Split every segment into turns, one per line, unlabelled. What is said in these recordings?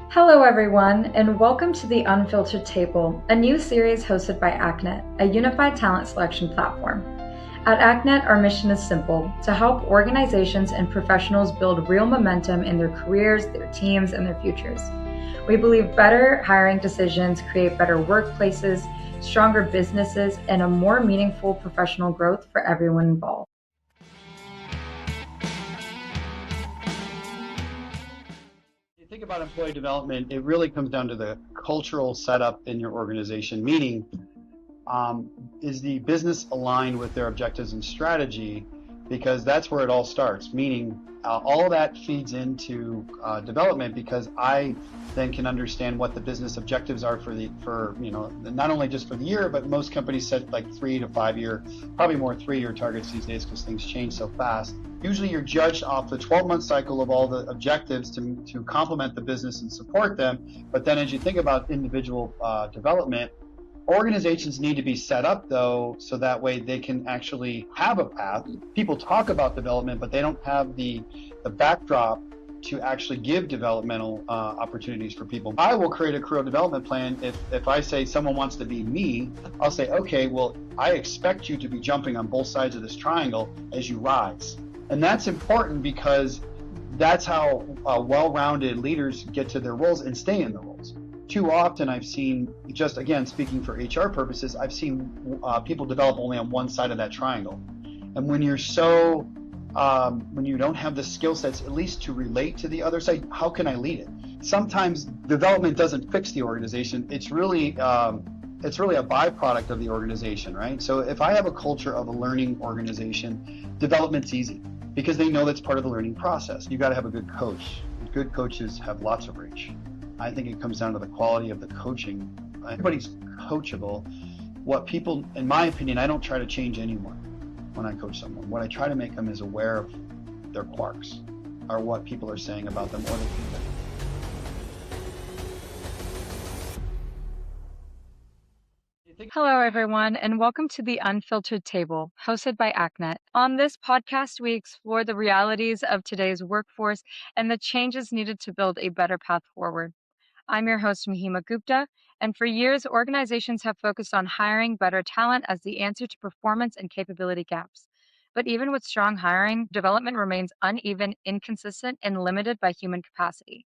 Hello, everyone, and welcome to the Unfiltered Table, a new series hosted by ACNET, a unified talent selection platform. At ACNET, our mission is simple: to help organizations and professionals build real momentum in their careers, their teams, and their futures. We believe better hiring decisions create better workplaces, stronger businesses, and a more meaningful professional growth for everyone involved.
Think about employee development, it really comes down to the cultural setup in your organization, meaning is the business aligned with their objectives and strategy? Because that's where it all starts, meaning all that feeds into development, because I then can understand what the business objectives are for not only just for the year, but most companies set like 3 to 5 year, probably more 3-year targets these days because things change so fast. Usually you're judged off the 12-month cycle of all the objectives to complement the business and support them. But then as you think about individual development, organizations need to be set up though, so that way they can actually have a path. People talk about development, but they don't have the backdrop to actually give developmental opportunities for people. I will create a career development plan. If I say someone wants to be me, I'll say, okay, well, I expect you to be jumping on both sides of this triangle as you rise. And that's important because that's how well-rounded leaders get to their roles and stay in the roles. Too often I've seen, just again, speaking for HR purposes, I've seen people develop only on one side of that triangle. And when you're when you don't have the skill sets, at least to relate to the other side, how can I lead it? Sometimes development doesn't fix the organization. It's really a byproduct of the organization, right? So if I have a culture of a learning organization, development's easy because they know that's part of the learning process. You got to have a good coach. Good coaches have lots of reach. I think it comes down to the quality of the coaching. Everybody's coachable. What people, in my opinion, I don't try to change anyone when I coach someone. What I try to make them is aware of their quirks or what people are saying about them or the feedback.
Hello, everyone, and welcome to the Unfiltered Table, hosted by ACNET. On this podcast, we explore the realities of today's workforce and the changes needed to build a better path forward. I'm your host, Mahima Gupta, and for years, organizations have focused on hiring better talent as the answer to performance and capability gaps. But even with strong hiring, development remains uneven, inconsistent, and limited by human capacity.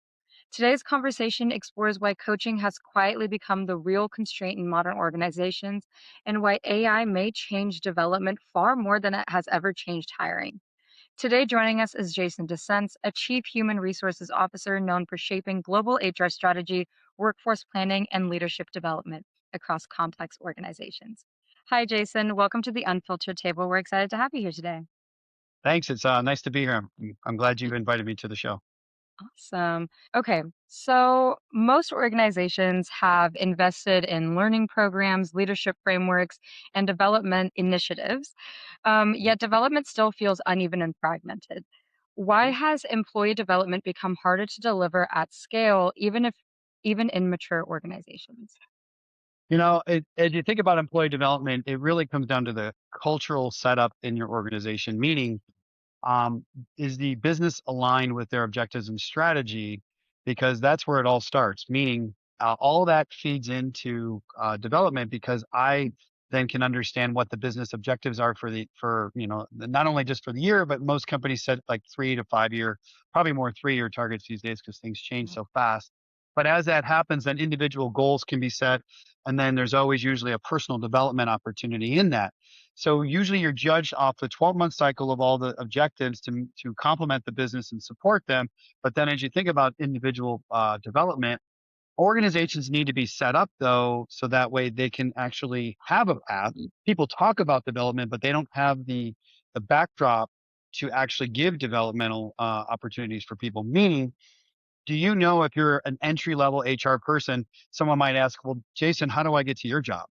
Today's conversation explores why coaching has quietly become the real constraint in modern organizations and why AI may change development far more than it has ever changed hiring. Today, joining us is Jason Desentz, a Chief Human Resources Officer known for shaping global HR strategy, workforce planning, and leadership development across complex organizations. Hi, Jason. Welcome to the Unfiltered Table. We're excited to have you here today.
Thanks. It's nice to be here. I'm glad you've invited me to the show.
Awesome. Okay, so most organizations have invested in learning programs, leadership frameworks, and development initiatives, yet development still feels uneven and fragmented. Why has employee development become harder to deliver at scale, even in mature organizations?
As you think about employee development, it really comes down to the cultural setup in your organization, meaning is the business aligned with their objectives and strategy? Because that's where it all starts, meaning all that feeds into development because I then can understand what the business objectives are not only just for the year, but most companies set like 3 to 5 year, probably more 3-year targets these days because things change so fast. But as that happens, then individual goals can be set. And then there's always usually a personal development opportunity in that. So usually you're judged off the 12-month cycle of all the objectives to complement the business and support them. But then as you think about individual development, organizations need to be set up though, so that way they can actually have a path. People talk about development, but they don't have the backdrop to actually give developmental opportunities for people. Meaning, do you know if you're an entry-level HR person, someone might ask, well, Jason, how do I get to your job?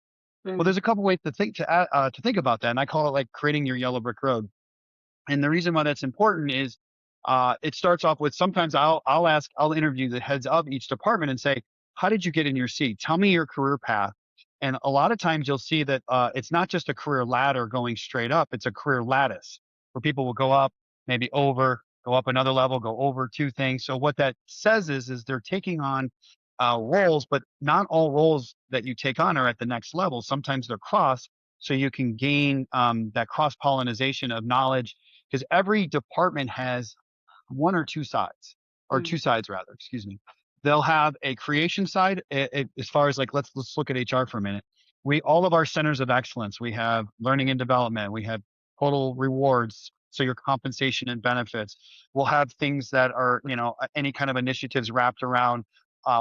Well, there's a couple ways to think about that, and I call it like creating your yellow brick road. And the reason why that's important is it starts off with sometimes I'll interview the heads of each department and say, how did you get in your seat? Tell me your career path. And a lot of times you'll see that it's not just a career ladder going straight up; it's a career lattice where people will go up, maybe over, go up another level, go over two things. So what that says is they're taking on roles, but not all roles that you take on are at the next level. Sometimes they're cross, so you can gain that cross pollination of knowledge because every department has one or two sides, or
Mm.
two sides rather, excuse me. They'll have a creation side as far as like let's look at HR for a minute. We all of our centers of excellence, we have learning and development, we have total rewards, so your compensation and benefits. We'll have things that are, any kind of initiatives wrapped around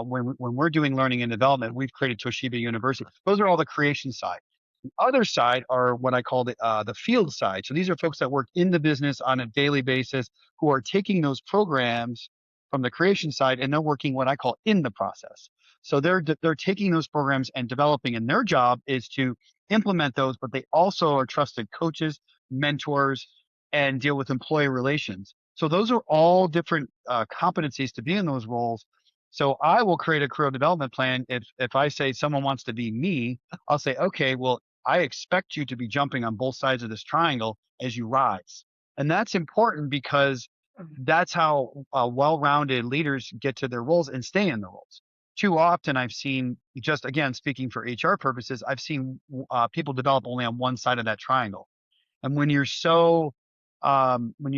when we're doing learning and development, we've created Toshiba University. Those are all the creation side. The other side are what I call the field side. So these are folks that work in the business on a daily basis who are taking those programs from the creation side and they're working what I call in the process. So they're taking those programs and developing, and their job is to implement those, but they also are trusted coaches, mentors, and deal with employee relations. So those are all different competencies to be in those roles. So I will create a career development plan. If I say someone wants to be me, I'll say, okay, well, I expect you to be jumping on both sides of this triangle as you rise. And that's important because
Mm.
that's how well-rounded leaders get to their roles and stay in the roles. Too often I've seen, just again, speaking for HR purposes, I've seen people develop only on one side of that triangle. And when you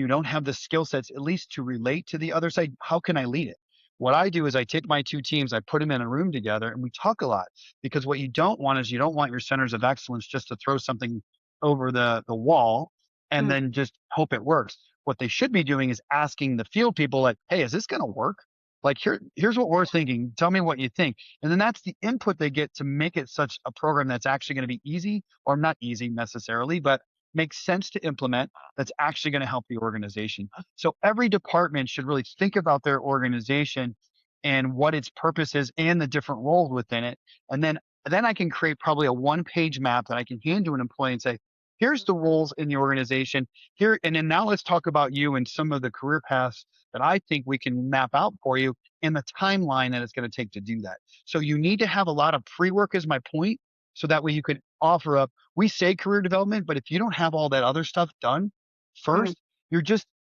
don't have the skill sets, at least to relate to the other side, how can I lead it? What I do is I take my two teams, I put them in a room together and we talk a lot, because what you don't want is you don't want your centers of excellence just to throw something over the wall and
Mm.
then just hope it works. What they should be doing is asking the field people like, hey, is this going to work? Like here's what we're thinking. Tell me what you think. And then that's the input they get to make it such a program that's actually going to be easy, or not easy necessarily, but makes sense to implement, that's actually going to help the organization. So every department should really think about their organization and what its purpose is and the different roles within it. And then I can create probably a one-page map that I can hand to an employee and say, here's the roles in the organization here. And then now let's talk about you and some of the career paths that I think we can map out for you and the timeline that it's going to take to do that. So you need to have a lot of pre-work is my point. So that way you can offer up, we say career development, but if you don't have all that other stuff done
Mm.
first,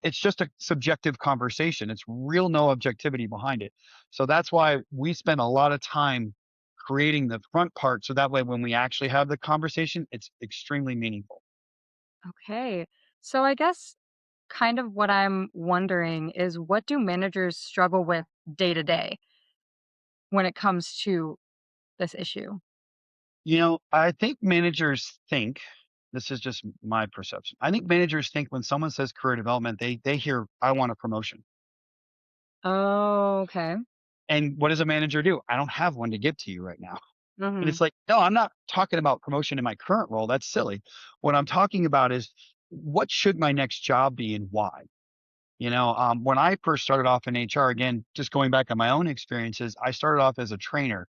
it's just a subjective conversation. It's real no objectivity behind it. So that's why we spend a lot of time creating the front part. So that way, when we actually have the conversation, it's extremely meaningful.
Okay. So I guess kind of what I'm wondering is what do managers struggle with day to day when it comes to this issue?
I think managers think, this is just my perception. I think managers think when someone says career development, they hear, I want a promotion.
Oh, okay.
And what does a manager do? I don't have one to give to you right now. And
Mhm.
it's like, no, I'm not talking about promotion in my current role. That's silly. What I'm talking about is what should my next job be and why? When I first started off in HR, again, just going back on my own experiences, I started off as a trainer,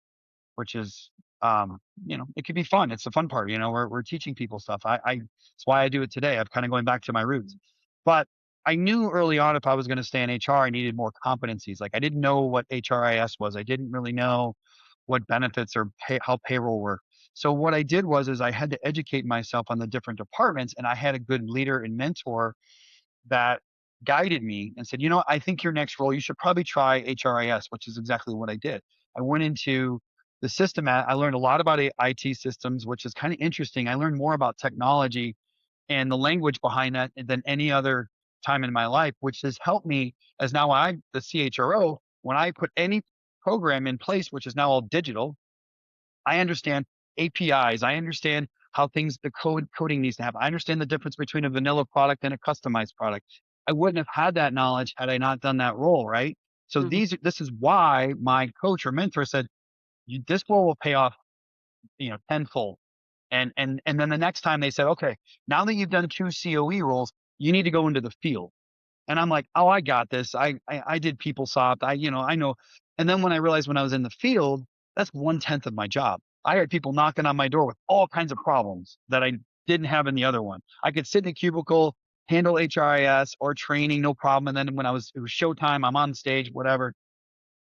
which is, it could be fun. It's the fun part. We're teaching people stuff. It's why I do it today. I'm kind of going back to my roots. But I knew early on if I was going to stay in HR, I needed more competencies. Like I didn't know what HRIS was. I didn't really know what benefits or how payroll worked. So what I did is I had to educate myself on the different departments, and I had a good leader and mentor that guided me and said, I think your next role, you should probably try HRIS, which is exactly what I did. I went into the system. I learned a lot about IT systems, which is kind of interesting. I learned more about technology and the language behind that than any other time in my life, which has helped me as now I'm the CHRO. When I put any program in place, which is now all digital, I understand APIs. I understand how the coding needs to happen. I understand the difference between a vanilla product and a customized product. I wouldn't have had that knowledge had I not done that role, right? So
Mhm.
this is why my coach or mentor said, this role will pay off, tenfold. And then the next time they said, okay, now that you've done two COE roles, you need to go into the field. And I'm like, oh, I got this. I did PeopleSoft. I know. And then when I realized when I was in the field, that's 1/10 of my job. I had people knocking on my door with all kinds of problems that I didn't have in the other one. I could sit in a cubicle, handle HRIS or training, no problem. And then when it was showtime, I'm on stage, whatever.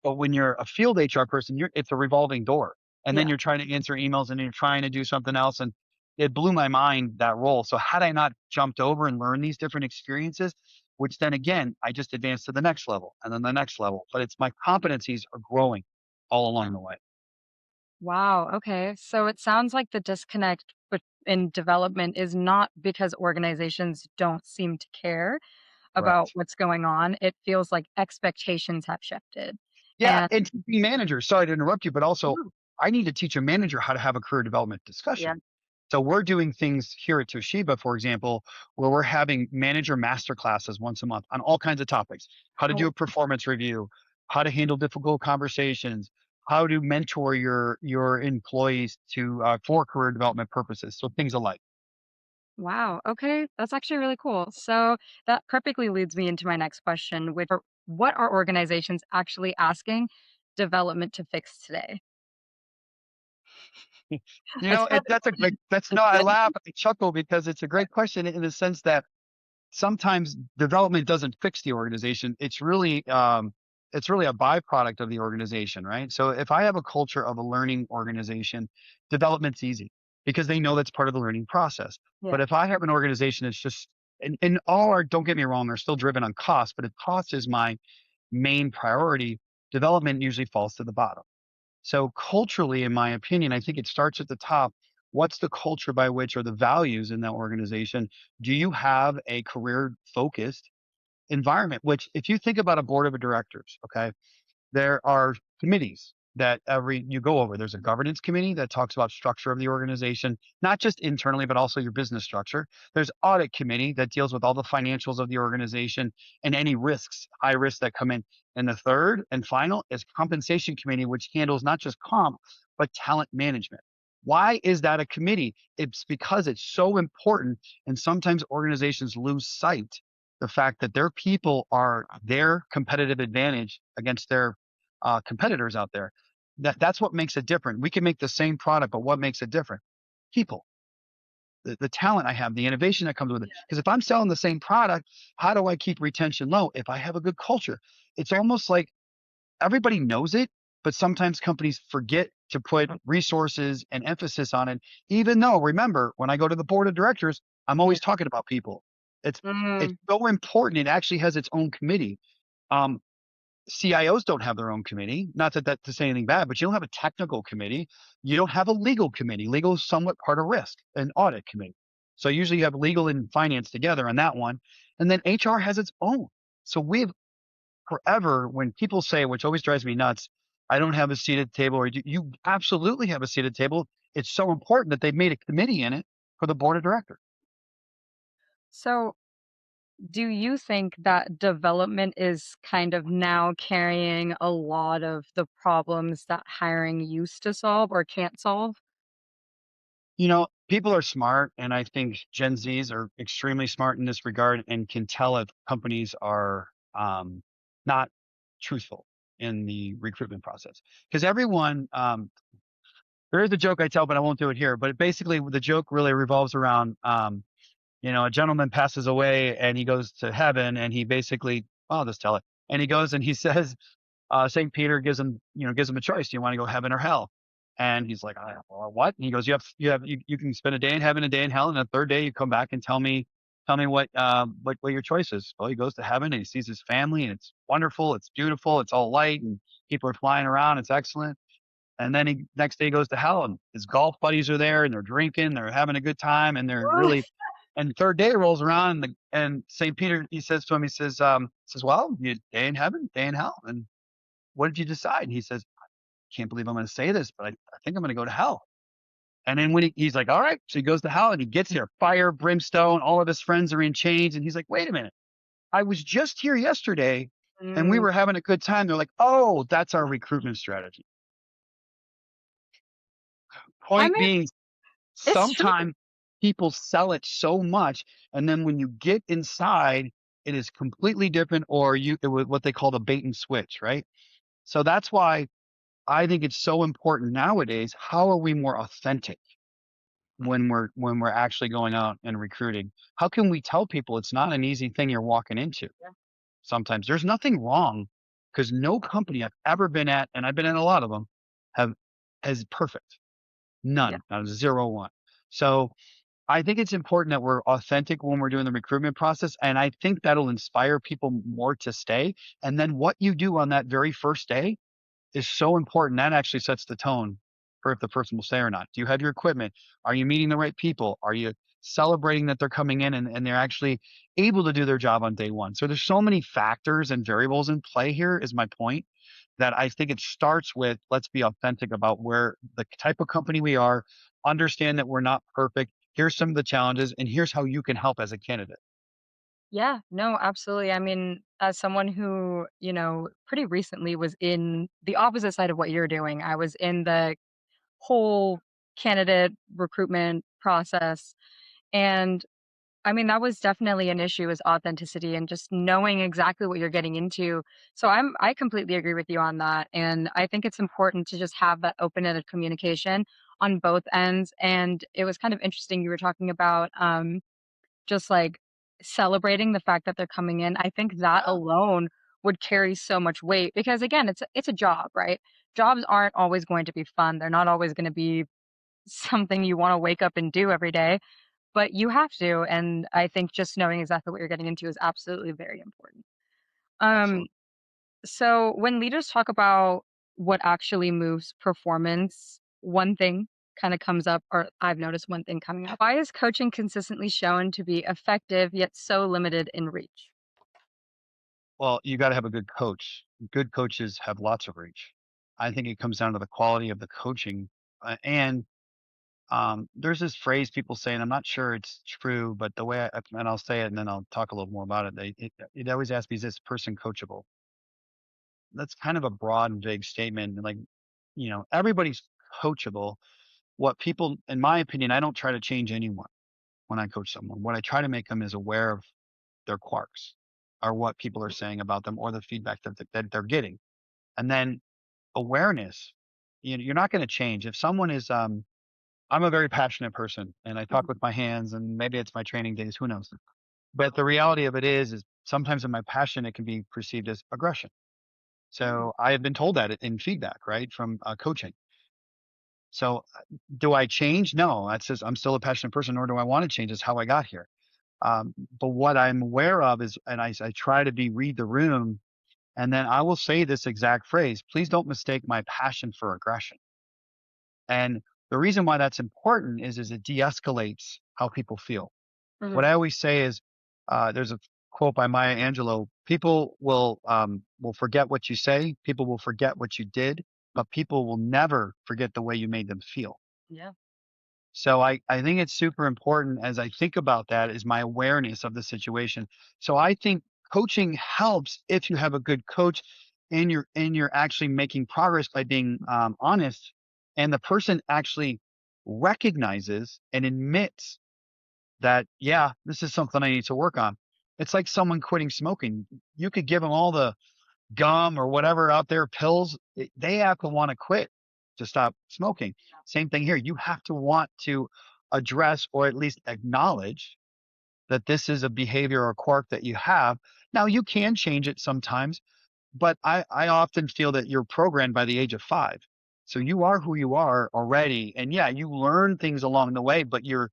But when you're a field HR person, it's a revolving door. And then
Yeah.
you're trying to answer emails and you're trying to do something else. And it blew my mind, that role. So had I not jumped over and learned these different experiences, which then again, I just advance to the next level and then the next level. But it's my competencies are growing all along the way.
Wow. Okay. So it sounds like the disconnect in development is not because organizations don't seem to care about
Correct.
what's going on. It feels like expectations have shifted.
Yeah,
And
and teaching managers, sorry to interrupt you, but also
Ooh,
I need to teach a manager how to have a career development
yeah.
discussion. So we're doing things here at Toshiba, for example, where we're having manager master classes once a month on all kinds of topics: how to do
Oh,
a performance review, how to handle difficult conversations, how to mentor your employees to for career development purposes. So things alike.
wow. Okay. That's actually really cool. So that perfectly leads me into my next question, which are what are organizations actually asking development to fix today? It's probably
That's a great. That's no. I laugh, I chuckle because it's a great question in the sense that sometimes development doesn't fix the organization. It's really a byproduct of the organization, right? So if I have a culture of a learning organization, development's easy because they know that's part of the learning process.
yeah.
But if I have an organization that's just and all are, don't get me wrong, are still driven on cost, but if cost is my main priority, development usually falls to the bottom. So culturally, in my opinion, I think it starts at the top. What's the culture by which, or the values in that organization? Do you have a career focused environment? Which, if you think about a board of directors, okay, there are committees that every you go over. There's a governance committee that talks about structure of the organization, not just internally, but also your business structure. There's audit committee that deals with all the financials of the organization and any risks, high risks that come in. And the third and final is compensation committee, which handles not just comp, but talent management. Why is that a committee? It's because it's so important. And sometimes organizations lose sight the fact that their people are their competitive advantage against their competitors out there. That's what makes it different. We can make the same product, but what makes it different? People, the talent I have, the innovation that comes with it. Because if I'm selling the same product, how do I keep retention low? If I have a good culture, it's almost like everybody knows it, but sometimes companies forget to put resources and emphasis on it. Even though, remember, when I go to the board of directors, I'm
Yeah.
always talking about people. It's
Mm,
so important. It actually has its own committee. Um, CIOs don't have their own committee. Not that to say anything bad, but you don't have a technical committee. You don't have a legal committee. Legal is somewhat part of risk, an audit committee. So usually you have legal and finance together on that one. And then HR has its own. So we've forever, when people say, which always drives me nuts, I don't have a seat at the table, or you absolutely have a seat at the table. It's so important that they've made a committee in it for the board of directors.
so do you think that development is kind of now carrying a lot of the problems that hiring used to solve or can't solve?
People are smart, and I think Gen Zs are extremely smart in this regard and can tell if companies are not truthful in the recruitment process. Because there is a joke I tell, but I won't do it here. But basically, the joke really revolves around, a gentleman passes away and he goes to heaven, and he basically, I'll just tell it, and he goes and he says, St. Peter gives him a choice. Do you want to go heaven or hell? And he's like, well, what? And he goes, you can spend a day in heaven, a day in hell, and the third day you come back and tell me what your choice is. Well, he goes to heaven and he sees his family, and it's wonderful, it's beautiful, it's all light, and people are flying around, it's excellent. And then he next day he goes to hell, and his golf buddies are there, and they're drinking, they're having a good time, and they're
Ugh.
really. And third day rolls around, and St. Peter, he says to him, well, you day in heaven, day in hell, and what did you decide? And he says, can't believe I'm going to say this, but I think I'm going to go to hell. And then when he's like, all right, so he goes to hell and he gets there, fire, brimstone, all of his friends are in chains. And he's like, wait a minute, I was just here yesterday and we
Mm,
were having a good time. They're like, oh, that's our recruitment strategy.
I
Point
mean,
being,
it's true.
sometimes people sell it so much. And then when you get inside, it is completely different, or it was what they call the bait and switch, right? So that's why I think it's so important nowadays. How are we more authentic when we're actually going out and recruiting? How can we tell people it's not an easy thing you're walking into?
Yeah.
Sometimes there's nothing wrong, because no company I've ever been at, and I've been in a lot of them, have has perfect.
Yeah.
None. Not a zero one. So I think it's important that we're authentic when we're doing the recruitment process, and I think that'll inspire people more to stay. And then what you do on that very first day is so important. That actually sets the tone for if the person will stay or not. Do you have your equipment? Are you meeting the right people? Are you celebrating that they're coming in and they're actually able to do their job on day one? So there's so many factors and variables in play here, is my point, that I think it starts with let's be authentic about where the type of company we are, understand that we're not perfect. Here's some of the challenges, and here's how you can help as a candidate.
Yeah, no, absolutely. I mean, as someone who, pretty recently was in the opposite side of what you're doing, I was in the whole candidate recruitment process. And I mean, that was definitely an issue is authenticity and just knowing exactly what you're getting into. So I completely agree with you on that. And I think it's important to just have that open-ended communication on both ends. And it was kind of interesting you were talking about just like celebrating the fact that they're coming in. I think that
Yeah,
alone would carry so much weight because again, it's a job, right? Jobs aren't always going to be fun. They're not always going to be something you want to wake up and do every day, but you have to. And I think just knowing exactly what you're getting into is absolutely very important. Um,
absolutely.
so when leaders talk about what actually moves performance, one thing kind of comes up, or I've noticed one thing coming up. Why is coaching consistently shown to be effective yet so limited in reach?
Well, you got to have a good coach. Good coaches have lots of reach. I think it comes down to the quality of the coaching. And there's this phrase people say, and I'm not sure it's true, but the way and I'll say it and then I'll talk a little more about it. It always asks me, is this person coachable? That's kind of a broad and vague statement. Like, everybody's coachable. What people, in my opinion, I don't try to change anyone when I coach someone. What I try to make them is aware of their quarks or what people are saying about them or the feedback that they're getting. And then awareness, you're not going to change. If someone is, I'm a very passionate person and I talk
Mhm.
with my hands and maybe it's my training days, who knows? But the reality of it is sometimes in my passion, it can be perceived as aggression.
Mm.
So I have been told that in feedback, right, from coaching. So do I change? No, that's just, I'm still a passionate person, nor do I want to change. It's how I got here. But what I'm aware of is, and I try to read the room, and then I will say this exact phrase: please don't mistake my passion for aggression. And the reason why that's important is it de-escalates how people feel. What
Mhm.
I always say is, there's a quote by Maya Angelou: people will forget what you say, people will forget what you did, but people will never forget the way you made them feel.
Yeah.
So I think it's super important as I think about that is my awareness of the situation. So I think coaching helps if you have a good coach and you're actually making progress by being honest, and the person actually recognizes and admits that, yeah, this is something I need to work on. It's like someone quitting smoking. You could give them all the gum or whatever out there, pills, they have to want to quit to stop smoking. Same thing here. You have to want to address or at least acknowledge that this is a behavior or quirk that you have. Now, you can change it sometimes, but I often feel that you're programmed by the age of 5. So you are who you are already. And yeah, you learn things along the way, but your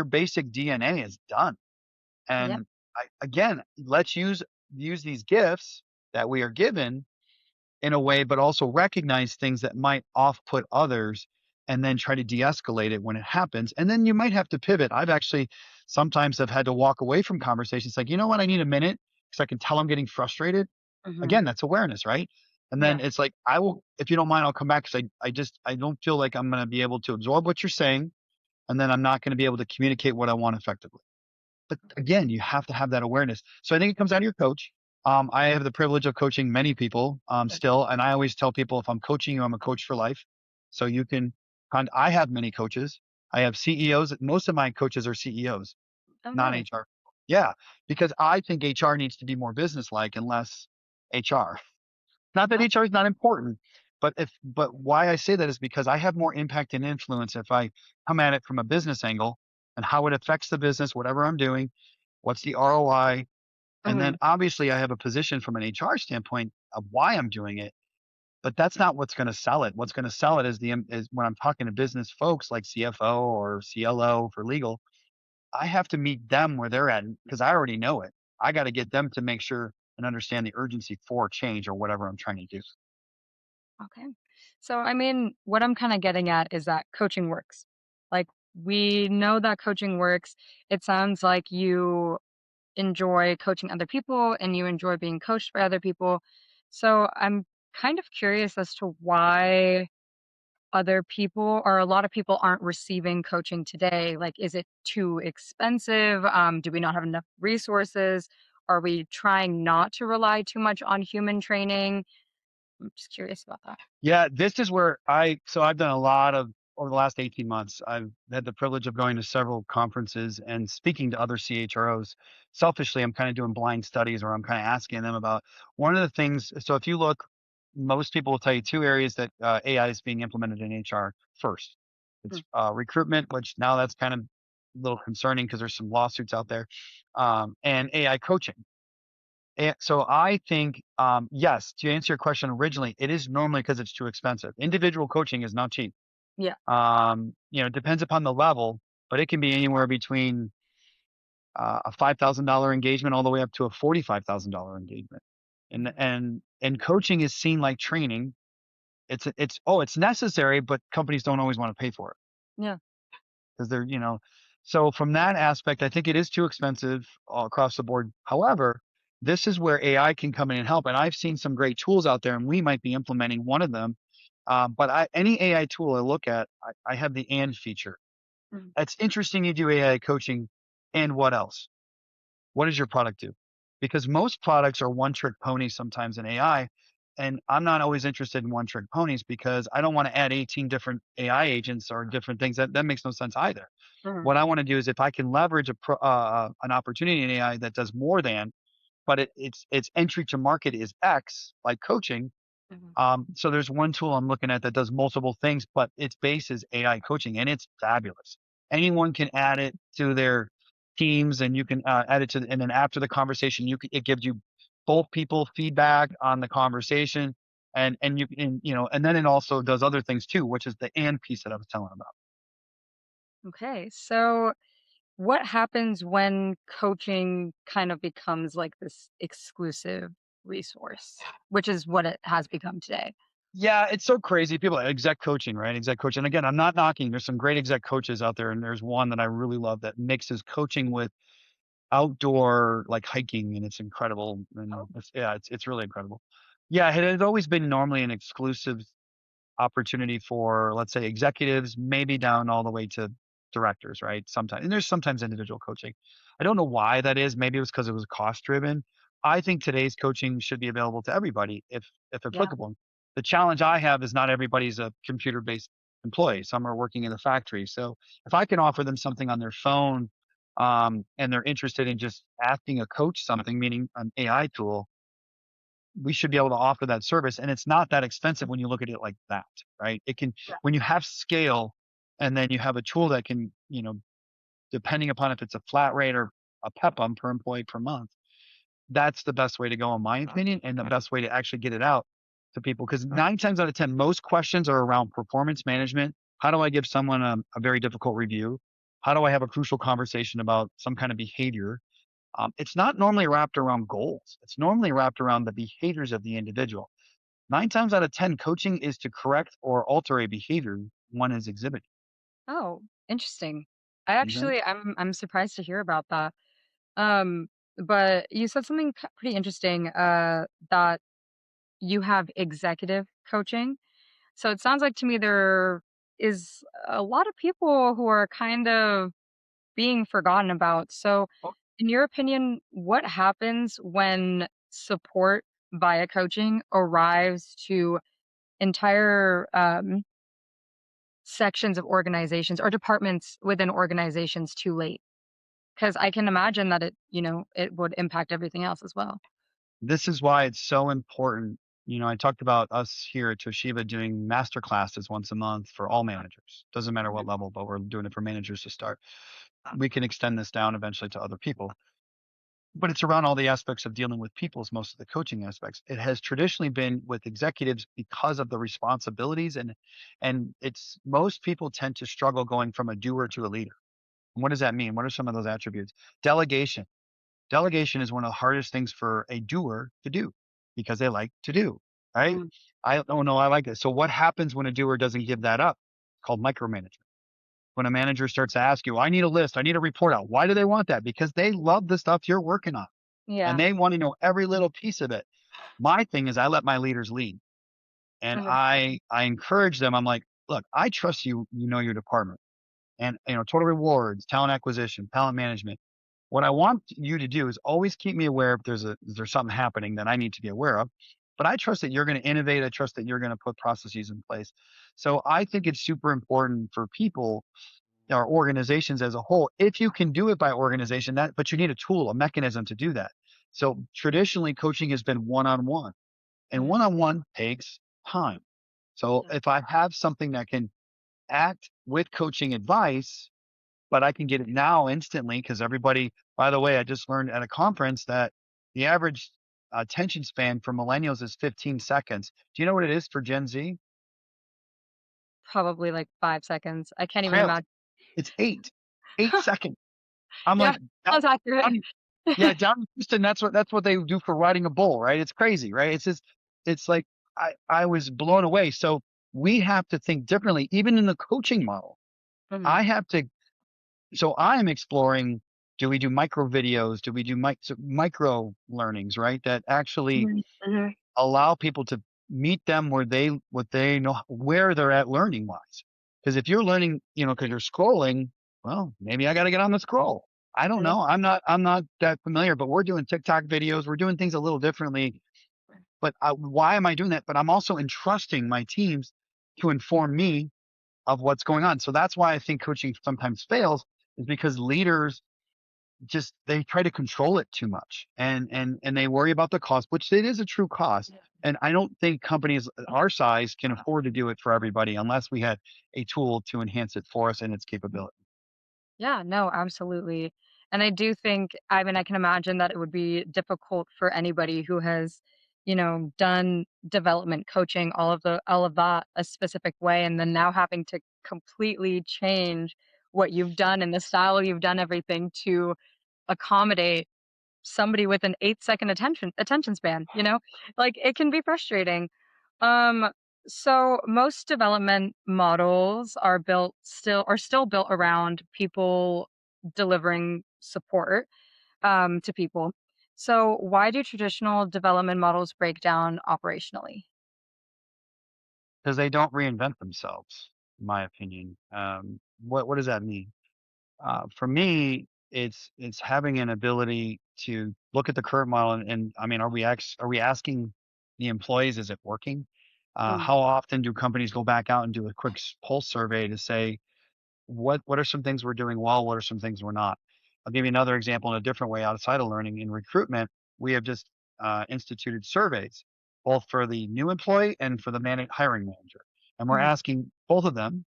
basic DNA is done.
Yeah.
And again, let's use these gifts that we are given in a way, but also recognize things that might off put others and then try to de-escalate it when it happens. And then you might have to pivot. I've actually sometimes have had to walk away from conversations like, you know what, I need a minute because I can tell I'm getting frustrated.
Mhm.
Again, that's awareness, right? And
Yeah.
then it's like, I will, if you don't mind, I'll come back because I don't feel like I'm going to be able to absorb what you're saying. And then I'm not going to be able to communicate what I want effectively. But again, you have to have that awareness. So I think it comes out of your coach. I have the privilege of coaching many people still, and I always tell people if I'm coaching you, I'm a coach for life. So you can, I have many coaches. I have CEOs. Most of my coaches are CEOs,
Oh,
non
nice.
HR. Yeah, because I think HR needs to be more business-like and less HR. Not that
Uh,
HR is not important, but why I say that is because I have more impact and influence if I come at it from a business angle and how it affects the business, whatever I'm doing, what's the ROI, and then
mhm.
obviously I have a position from an HR standpoint of why I'm doing it, but that's not what's going to sell it. What's going to sell it is is when I'm talking to business folks like CFO or CLO for legal. I have to meet them where they're at because I already know it. I got to get them to make sure and understand the urgency for change or whatever I'm trying to do.
Okay. So, I mean, what I'm kind of getting at is that coaching works. Like, we know that coaching works. It sounds like you enjoy coaching other people and you enjoy being coached by other people. So, I'm kind of curious as to why other people or a lot of people aren't receiving coaching today. Like, is it too expensive? Do we not have enough resources? Are we trying not to rely too much on human training? I'm just curious about that.
Yeah, this is where I've done a lot of over the last 18 months. I've had the privilege of going to several conferences and speaking to other CHROs. Selfishly, I'm kind of doing blind studies where I'm kind of asking them about one of the things. So if you look, most people will tell you two areas that AI is being implemented in HR. First, it's
Mm.
recruitment, which now that's kind of a little concerning because there's some lawsuits out there, and AI coaching. And so I think, yes, to answer your question originally, it is normally because it's too expensive. Individual coaching is not cheap.
Yeah.
It depends upon the level, but it can be anywhere between a $5,000 engagement all the way up to a $45,000 engagement. And coaching is seen like training. It's necessary, but companies don't always want to pay for it
Yeah.
because so from that aspect, I think it is too expensive all across the board. However, this is where AI can come in and help. And I've seen some great tools out there, and we might be implementing one of them. Any AI tool I look at, I have the and feature.
Mhm.
It's interesting you do AI coaching, and what else? What does your product do? Because most products are one trick ponies sometimes in AI. And I'm not always interested in one trick ponies because I don't want to add 18 different AI agents or different things. That makes no sense either.
Mhm.
What I want to do is if I can leverage an opportunity in AI that does more than, but its entry to market is X, like coaching.
Mhm.
So there's one tool I'm looking at that does multiple things, but its base is AI coaching, and it's fabulous. Anyone can add it to their teams, and you can add it and then after the conversation, it gives you both people feedback on the conversation, and then it also does other things too, which is the and piece that I was telling about.
Okay. So, what happens when coaching kind of becomes like this exclusive resource, which is what it has become today?
Yeah, it's so crazy. People exec coaching, right? Exec coaching. Again, I'm not knocking. There's some great exec coaches out there, and there's one that I really love that mixes coaching with outdoor like hiking, and it's incredible. And
Oh.
it's really incredible. Yeah, it had always been normally an exclusive opportunity for, let's say, executives, maybe down all the way to directors, right? Sometimes, and there's sometimes individual coaching. I don't know why that is. Maybe it was because it was cost driven. I think today's coaching should be available to everybody if
Yeah.
applicable. The challenge I have is not everybody's a computer based employee. Some are working in the factory. So if I can offer them something on their phone, and they're interested in just asking a coach something, meaning an AI tool, we should be able to offer that service. And it's not that expensive when you look at it like that, right?
Yeah.
When you have scale and then you have a tool that can, depending upon if it's a flat rate or a PEPM per employee per month, that's the best way to go, in my opinion, and the best way to actually get it out to people. Because 9 times out of 10, most questions are around performance management. How do I give someone a very difficult review? How do I have a crucial conversation about some kind of behavior? It's not normally wrapped around goals. It's normally wrapped around the behaviors of the individual. 9 times out of 10, coaching is to correct or alter a behavior one is exhibiting.
Oh, interesting. I
Okay.
actually I'm surprised to hear about that. Um, but you said something pretty interesting that you have executive coaching. So it sounds like to me there is a lot of people who are kind of being forgotten about. So, in your opinion, what happens when support via coaching arrives to entire sections of organizations or departments within organizations too late? Because I can imagine that it would impact everything else as well.
This is why it's so important. I talked about us here at Toshiba doing master classes once a month for all managers. Doesn't matter what
Mhm.
level, but we're doing it for managers to start. We can extend this down eventually to other people. But it's around all the aspects of dealing with people's most of the coaching aspects. It has traditionally been with executives because of the responsibilities, and it's most people tend to struggle going from a doer to a leader. What does that mean? What are some of those attributes? Delegation. Delegation is one of the hardest things for a doer to do because they like to do, right?
Mm,
I don't know. I like it. So what happens when a doer doesn't give that up? It's called micromanagement. When a manager starts to ask you, I need a list, I need a report out. Why do they want that? Because they love the stuff you're working on and
yeah.
they want to know every little piece of it. My thing is I let my leaders lead and
Mhm.
I encourage them. I'm like, look, I trust you, you know, your department and, total rewards, talent acquisition, talent management. What I want you to do is always keep me aware if there's something happening that I need to be aware of. But I trust that you're going to innovate. I trust that you're going to put processes in place. So I think it's super important for people or organizations as a whole. If you can do it by organization, but you need a tool, a mechanism to do that. So traditionally, coaching has been one-on-one, and
Mhm.
one-on-one takes time. So
Yeah.
if I have something that can act with coaching advice, but I can get it now instantly because everybody, by the way, I just learned at a conference that the average attention span for millennials is 15 seconds. Do you know what it is for Gen Z?
Probably like 5 seconds. I can't even
Trail,
imagine.
it's 8 seconds. I'm
Yeah,
like, down,
sounds accurate.
down, yeah, down in Houston, that's what they do for riding a bull, right? It's crazy, right? It's just, it's like I was blown away. So we have to think differently, even in the coaching model.
Mhm.
I have to So I'm exploring, do we do micro videos? Do we do micro learnings, right? That actually
Mhm. Mhm.
allow people to meet them what they know, where they're at learning wise. Because if you're learning, because you're scrolling, well, maybe I got to get on the scroll. I don't
Yeah.
know. I'm not that familiar, but we're doing TikTok videos. We're doing things a little differently. But why am I doing that? But I'm also entrusting my teams to inform me of what's going on. So that's why I think coaching sometimes fails is because leaders just they try to control it too much and they worry about the cost, which it is a true cost. And I don't think companies our size can afford to do it for everybody unless we had a tool to enhance it for us and its capability.
Yeah, no, absolutely. And I do think, I mean, I can imagine that it would be difficult for anybody who has, done development coaching, all of that a specific way, and then now having to completely change what you've done and the style you've done everything to accommodate somebody with an 8-second attention span, you know? Like, it can be frustrating. Um, so most development models are still built around people delivering support, to people. So why do traditional development models break down operationally?
Because they don't reinvent themselves, in my opinion. What does that mean? For me, it's having an ability to look at the current model and I mean, are we asking the employees, is it working?
Mm,
How often do companies go back out and do a quick pulse survey to say what are some things we're doing well, what are some things we're not? I'll give you another example in a different way outside of learning. In recruitment, we have just instituted surveys, both for the new employee and for the hiring manager. And we're
mhm,
asking both of them,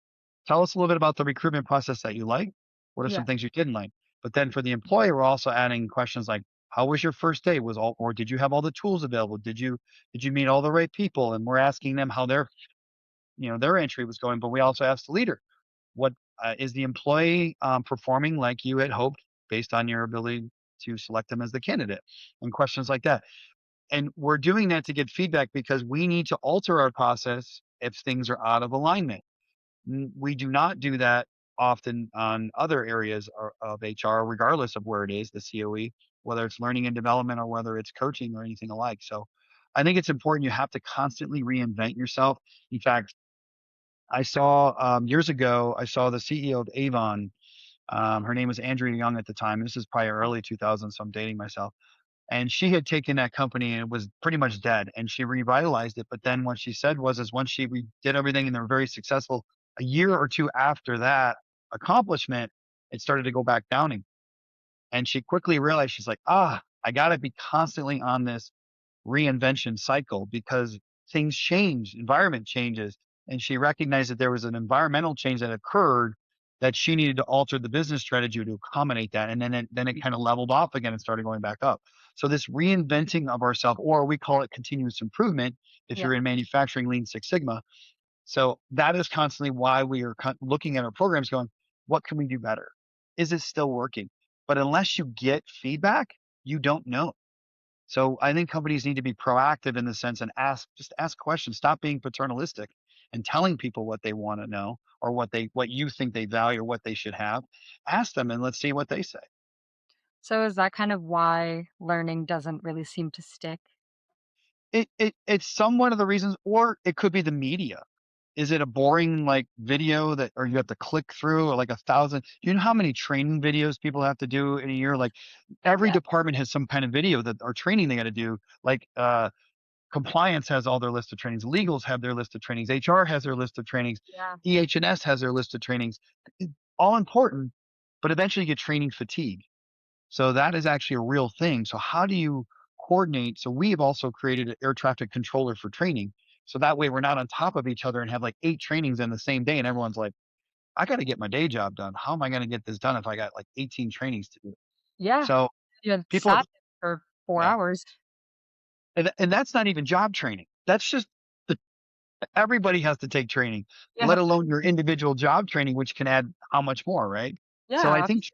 tell us a little bit about the recruitment process that you like. What are some
yeah,
things you didn't like? But then for the employee, we're also adding questions like, how was your first day? Or did you have all the tools available? Did you meet all the right people? And we're asking them how their entry was going. But we also asked the leader, what is the employee performing like you had hoped based on your ability to select them as the candidate and questions like that. And we're doing that to get feedback because we need to alter our process if things are out of alignment. We do not do that often on other areas of HR, regardless of where it is, the COE, whether it's learning and development or whether it's coaching or anything alike. So I think it's important. You have to constantly reinvent yourself. In fact, I saw years ago, I saw the CEO of Avon. Her name was Andrea Young at the time. This is probably early 2000s, so I'm dating myself. And she had taken that company and it was pretty much dead, and she revitalized it. But then what she said is once she did everything and they were very successful, a year or two after that accomplishment, it started to go back down. And she quickly realized she's like, I got to be constantly on this reinvention cycle because things change, environment changes. And she recognized that there was an environmental change that occurred that she needed to alter the business strategy to accommodate that. And then it kind of leveled off again and started going back up. So this reinventing of ourselves, or we call it continuous improvement, if
yeah,
you're in manufacturing Lean Six Sigma. So that is constantly why we are looking at our programs going, what can we do better? is it still working? But unless you get feedback, you don't know. So I think companies need to be proactive in the sense and just ask questions. Stop being paternalistic and telling people what they want to know or what you think they value or what they should have. Ask them and let's see what they say.
So is that kind of why learning doesn't really seem to stick?
It's somewhat of the reasons, or it could be the media. Is it a boring like video that, or you have to click through, or like 1,000? You know how many training videos people have to do in a year? Like every
Yeah.
department has some kind of video that or training they got to do. Like compliance has all their list of trainings, legals have their list of trainings, HR has their list of trainings,
Yeah.
EH&S has their list of trainings. All important, but eventually you get training fatigue. So that is actually a real thing. So how do you coordinate? So we have also created an air traffic controller for training. So that way we're not on top of each other and have like 8 trainings in the same day. And everyone's like, I got to get my day job done. How am I going to get this done if I got like 18 trainings to do?
Yeah.
So
You had
people,
sat for 4
yeah.
hours.
And that's not even job training. That's just the, everybody has to take training,
Yeah.
let alone your individual job training, which can add how much more, right? So I
Yeah.
think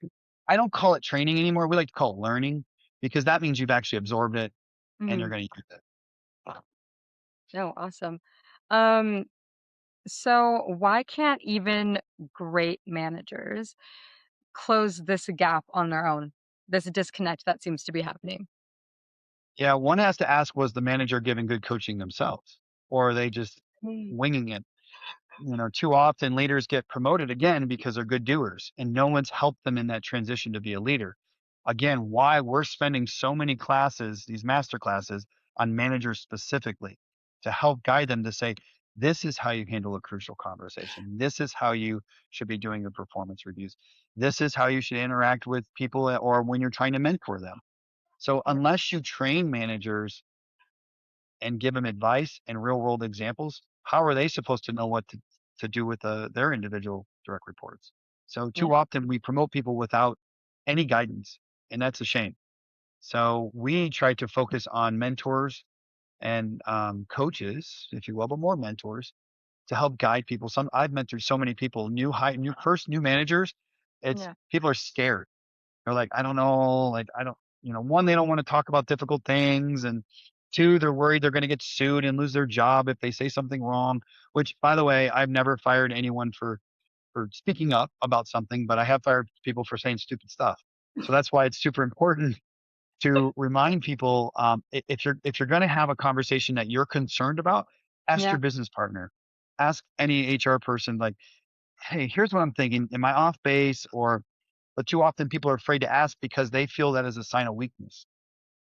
I don't call it training anymore. We like to call it learning because that means you've actually absorbed it and you're
Mhm.
going to use it.
No, awesome. Um, so why can't even great managers close this gap on their own? This disconnect that seems to be happening.
Yeah, one has to ask, was the manager giving good coaching themselves, or are they just
Mm.
winging it? Too often leaders get promoted again because they're good doers and no one's helped them in that transition to be a leader. Again, why we're spending so many classes, these master classes on managers specifically to help guide them to say, this is how you handle a crucial conversation. This is how you should be doing your performance reviews. This is how you should interact with people or when you're trying to mentor them. So
Yeah.
unless you train managers and give them advice and real world examples, how are they supposed to know what to do with their individual direct reports? So
Yeah.
too often we promote people without any guidance, and that's a shame. So we try to focus on mentors and coaches, if you will, but more mentors to help guide people. Some I've mentored so many people, new managers. It's
Yeah.
people are scared. They're like, I don't know, like I don't, one, they don't want to talk about difficult things, and two, they're worried they're going to get sued and lose their job if they say something wrong. Which, by the way, I've never fired anyone for speaking up about something, but I have fired people for saying stupid stuff. So that's why it's super important to remind people if you're going to have a conversation that you're concerned about, ask
Yeah.
your business partner, ask any HR person, like, hey, here's what I'm thinking. Am I off base? But too often people are afraid to ask because they feel that is a sign of weakness.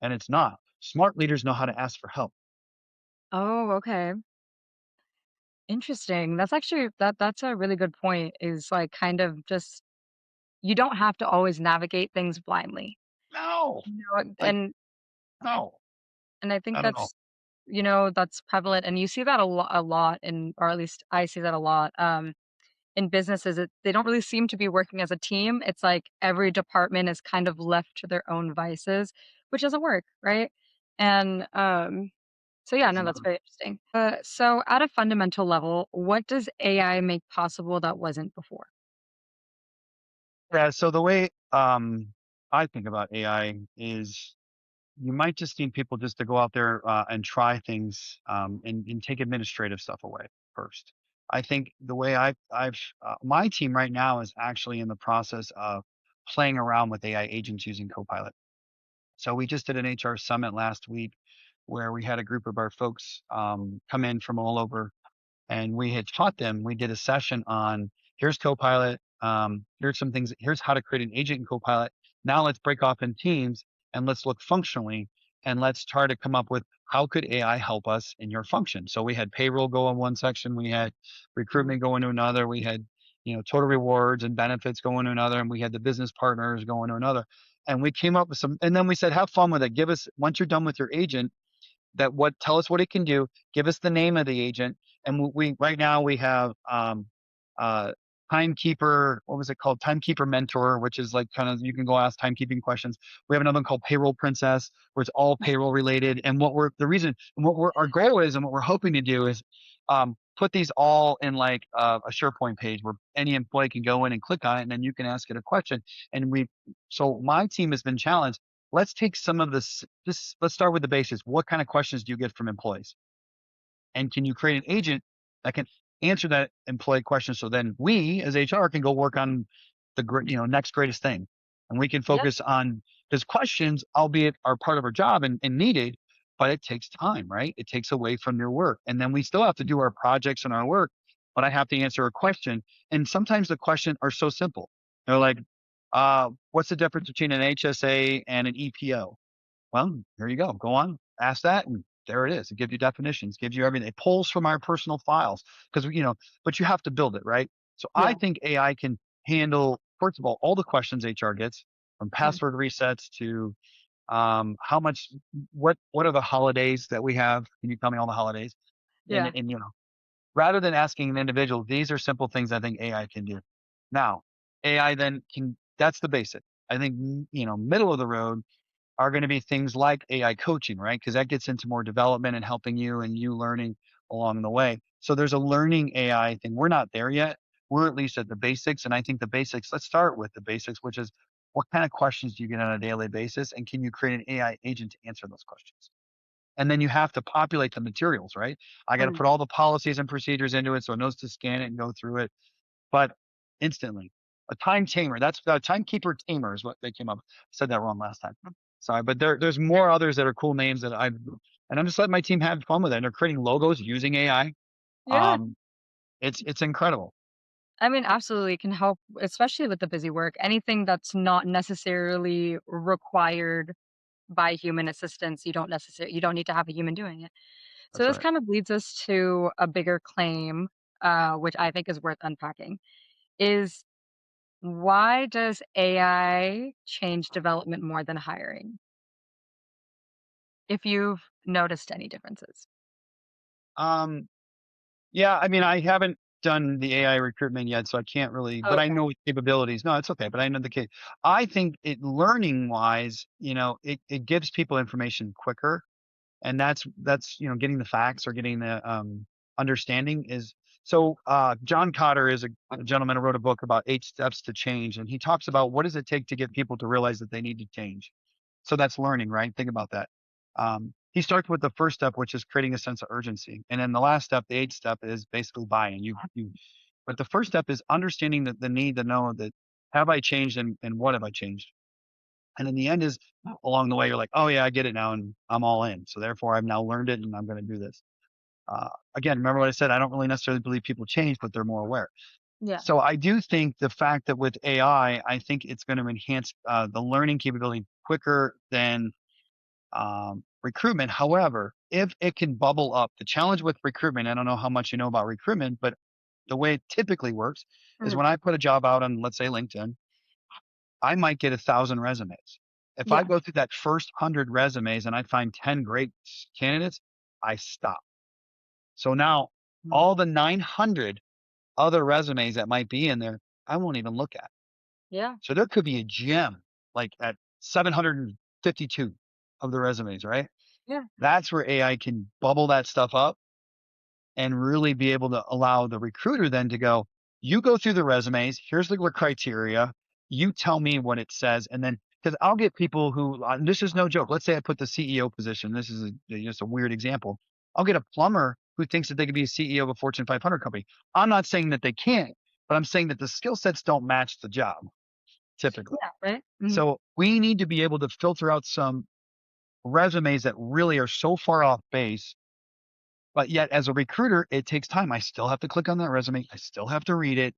And it's not. Smart leaders know how to ask for help.
Oh, okay. Interesting. That's actually that's a really good point, is like kind of just you don't have to always navigate things blindly.
No,
You know,
like, no,
and I think
not at all.
that's prevalent, and you see that a lot in, or at least I see that a lot, in businesses. They don't really seem to be working as a team. It's like every department is kind of left to their own vices, which doesn't work, right? And, so yeah,
It's
no, that's
not.
very interesting. So at a fundamental level, what does AI make possible that wasn't before?
Yeah. So the way I think about AI is you might just need people just to go out there and try things and take administrative stuff away first. I think the way my team right now is actually in the process of playing around with AI agents using Copilot. So we just did an HR summit last week where we had a group of our folks come in from all over and we had taught them. We did a session on here's Copilot. Here's some things. Here's how to create an agent in Copilot. Now let's break off in teams and let's look functionally and let's try to come up with how could AI help us in your function. So we had payroll go in one section, we had
Mhm.
recruitment go into another, we had total rewards and benefits go into another, and we had the business partners go into another. And we came up with some, and then we said, have fun with it. Give us once you're done with your agent, tell us what it can do, give us the name of the agent, and we right now we have uh timekeeper, what was it called, timekeeper mentor, which is like kind of you can go ask timekeeping questions. We have another one called payroll princess where it's all payroll related, and what we're the reason and what we're our goal is and what we're hoping to do is put these all in like a SharePoint page where any employee can go in and click on it, and then you can ask it a question. And so my team has been challenged. Let's take some of this. Let's start with the basics. What kind of questions do you get from employees? And can you create an agent that can answer that employee question? So then we as HR can go work on next greatest thing. And we can
Yeah.
focus on those questions, albeit are part of our job and needed, but it takes time, right? It takes away from your work. And then we still have to do our projects and our work, but I have to answer a question. And sometimes the questions are so simple. They're like, what's the difference between an HSA and an EPO? Well, here you go. Go on, ask that, and there it is. It gives you definitions, gives you everything. It pulls from our personal files because but you have to build it, right? So I
Yeah.
think AI can handle, first of all the questions HR gets, from
Mm.
password resets to how much, what are the holidays that we have? Can you tell me all the holidays? And
Yeah.
and rather than asking an individual, these are simple things I think AI can do. Now, AI then can. That's the basic. I think middle of the road are going to be things like AI coaching, right? Because that gets into more development and helping you and you learning along the way. So there's a learning AI thing. We're not there yet. We're at least at the basics. And I think the basics, let's start with the basics, which is what kind of questions do you get on a daily basis? And can you create an AI agent to answer those questions? And then you have to populate the materials, right? I got to
Mm.
put all the policies and procedures into it so it knows to scan it and go through it, but instantly. A time tamer. That's the timekeeper tamer is what they came up. I said that wrong last time. Sorry, but there's more others that are cool names that I'm just letting my team have fun with it. And they're creating logos using AI.
Yeah.
Um, it's incredible.
I mean, absolutely, it can help, especially with the busy work. Anything that's not necessarily required by human assistance, you don't need to have a human doing it. So
That's
this
right.
kind of leads us to a bigger claim, which I think is worth unpacking. Is why does AI change development more than hiring? If you've noticed any differences.
Um, yeah, I mean, I haven't done the AI recruitment yet, so I can't really, but I
Okay.
know its capabilities. No, it's okay, but I know the case. I think learning wise, it gives people information quicker, and that's getting the facts or getting the understanding is. So John Cotter is a gentleman who wrote a book about 8 steps to change, and he talks about what does it take to get people to realize that they need to change. So that's learning, right? Think about that. He starts with the first step, which is creating a sense of urgency, and then the last step, the 8th step, is basically buy-in. But the first step is understanding the need to know that have I changed and what have I changed. And in the end is along the way, you're like, oh yeah, I get it now, and I'm all in. So therefore, I've now learned it, and I'm going to do this. Again, remember what I said? I don't really necessarily believe people change, but they're more aware.
Yeah.
So I do think the fact that with AI, I think it's going to enhance the learning capability quicker than recruitment. However, if it can bubble up, the challenge with recruitment, I don't know how much you know about recruitment, but the way it typically works is
Mhm.
when I put a job out on, let's say, LinkedIn, I might get 1,000 resumes. If I
Yeah.
go through that first 100 resumes and I find 10 great candidates, I stop. So now
Mm.
all the 900 other resumes that might be in there, I won't even look at.
Yeah.
So there could be a gem like at 752 of the resumes, right?
Yeah.
That's where AI can bubble that stuff up and really be able to allow the recruiter then to go, you go through the resumes, here's the criteria, you tell me what it says, and then because I'll get people who this is no joke. Let's say I put the CEO position. This is just a weird example. I'll get a plumber who thinks that they could be a CEO of a Fortune 500 company. I'm not saying that they can't, but I'm saying that the skill sets don't match the job typically.
Yeah. Right. Mhm.
So we need to be able to filter out some resumes that really are so far off base, but yet as a recruiter, it takes time. I still have to click on that resume. I still have to read it.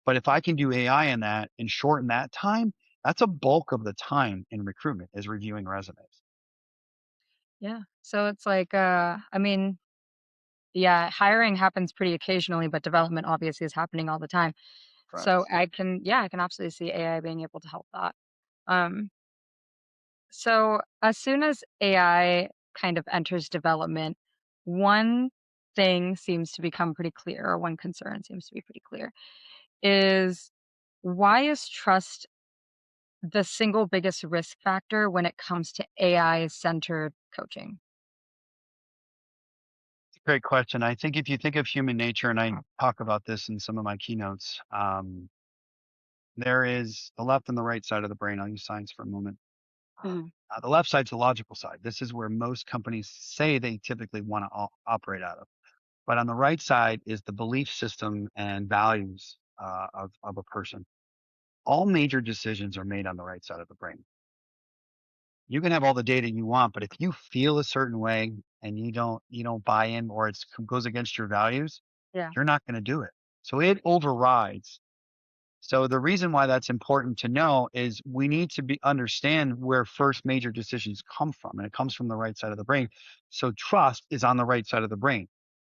But if I can do AI in that and shorten that time, that's a bulk of the time in recruitment is reviewing resumes.
Yeah. So it's like, I mean, yeah, hiring happens pretty occasionally, but development obviously is happening all the time. So
Correct.
I can absolutely see AI being able to help that. Um, so as soon as AI kind of enters development, one thing seems to become pretty clear, or one concern seems to be pretty clear, is why is trust the single biggest risk factor when it comes to AI centered coaching?
Great question. I think if you think of human nature, and I talk about this in some of my keynotes, there is the left and the right side of the brain. I'll use science for a moment.
Mhm.
The left side's the logical side. This is where most companies say they typically want to operate out of. But on the right side is the belief system and values of a person. All major decisions are made on the right side of the brain. You can have all the data you want, but if you feel a certain way and you don't buy in, or it goes against your values,
Yeah.
you're not going to do it. So it overrides. So the reason why that's important to know is we need to be understand where first major decisions come from, and it comes from the right side of the brain. So trust is on the right side of the brain.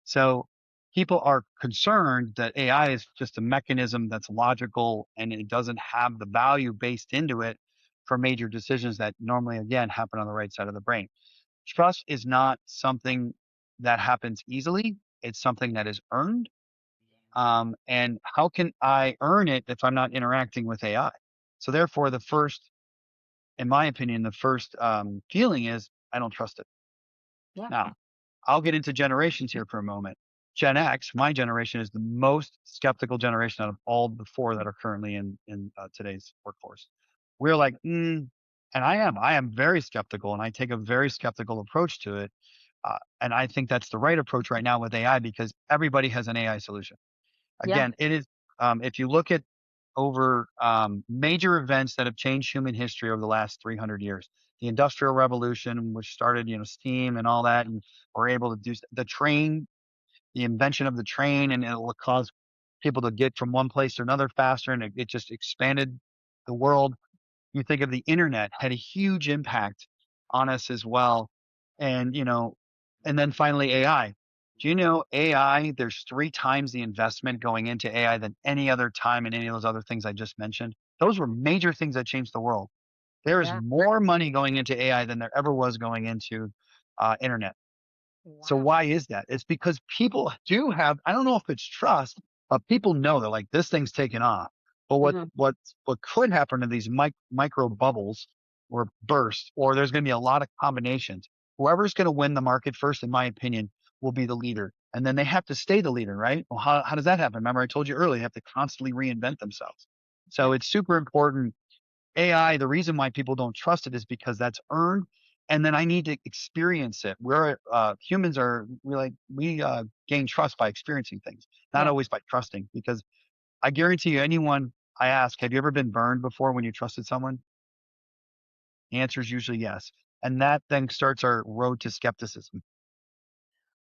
So people are concerned that AI is just a mechanism that's logical and it doesn't have the value based into it for major decisions that normally again happen on the right side of the brain. Trust is not something that happens easily. It's something that is earned, and how can I earn it if I'm not interacting with AI? So therefore, in my opinion, the first feeling is I don't trust it.
Yeah.
Now, I'll get into generations here for a moment. Gen X, my generation, is the most skeptical generation out of all the four that are currently in today's workforce. We're like, and I am very skeptical, and I take a very skeptical approach to it. And I think that's the right approach right now with AI because everybody has an AI solution.
Yeah.
Again, it is, if you look at over major events that have changed human history over the last 300 years, the Industrial Revolution, which started, steam and all that, and we're able to do the train, the invention of the train, and it will cause people to get from one place to another faster, and it just expanded the world. You think of the internet had a huge impact on us as well. And, and then finally AI. Do you know AI? There's three times the investment going into AI than any other time in any of those other things I just mentioned. Those were major things that changed the world. There is
Yeah.
more money going into AI than there ever was going into internet. So
Wow.
why is that? It's because people do have, I don't know if it's trust, but people know they're like, this thing's taken off. But
Mhm.
what could happen to these micro bubbles or bursts, or there's going to be a lot of combinations. Whoever's going to win the market first, in my opinion, will be the leader. And then they have to stay the leader, right? Well, how does that happen? Remember, I told you earlier, they have to constantly reinvent themselves.
Yeah.
So it's super important. AI, the reason why people don't trust it is because that's earned, and then I need to experience it. We're humans are we gain trust by experiencing things, not
Yeah.
always by trusting. Because I guarantee you, anyone I ask, have you ever been burned before when you trusted someone? The answer is usually yes, and that then starts our road to skepticism.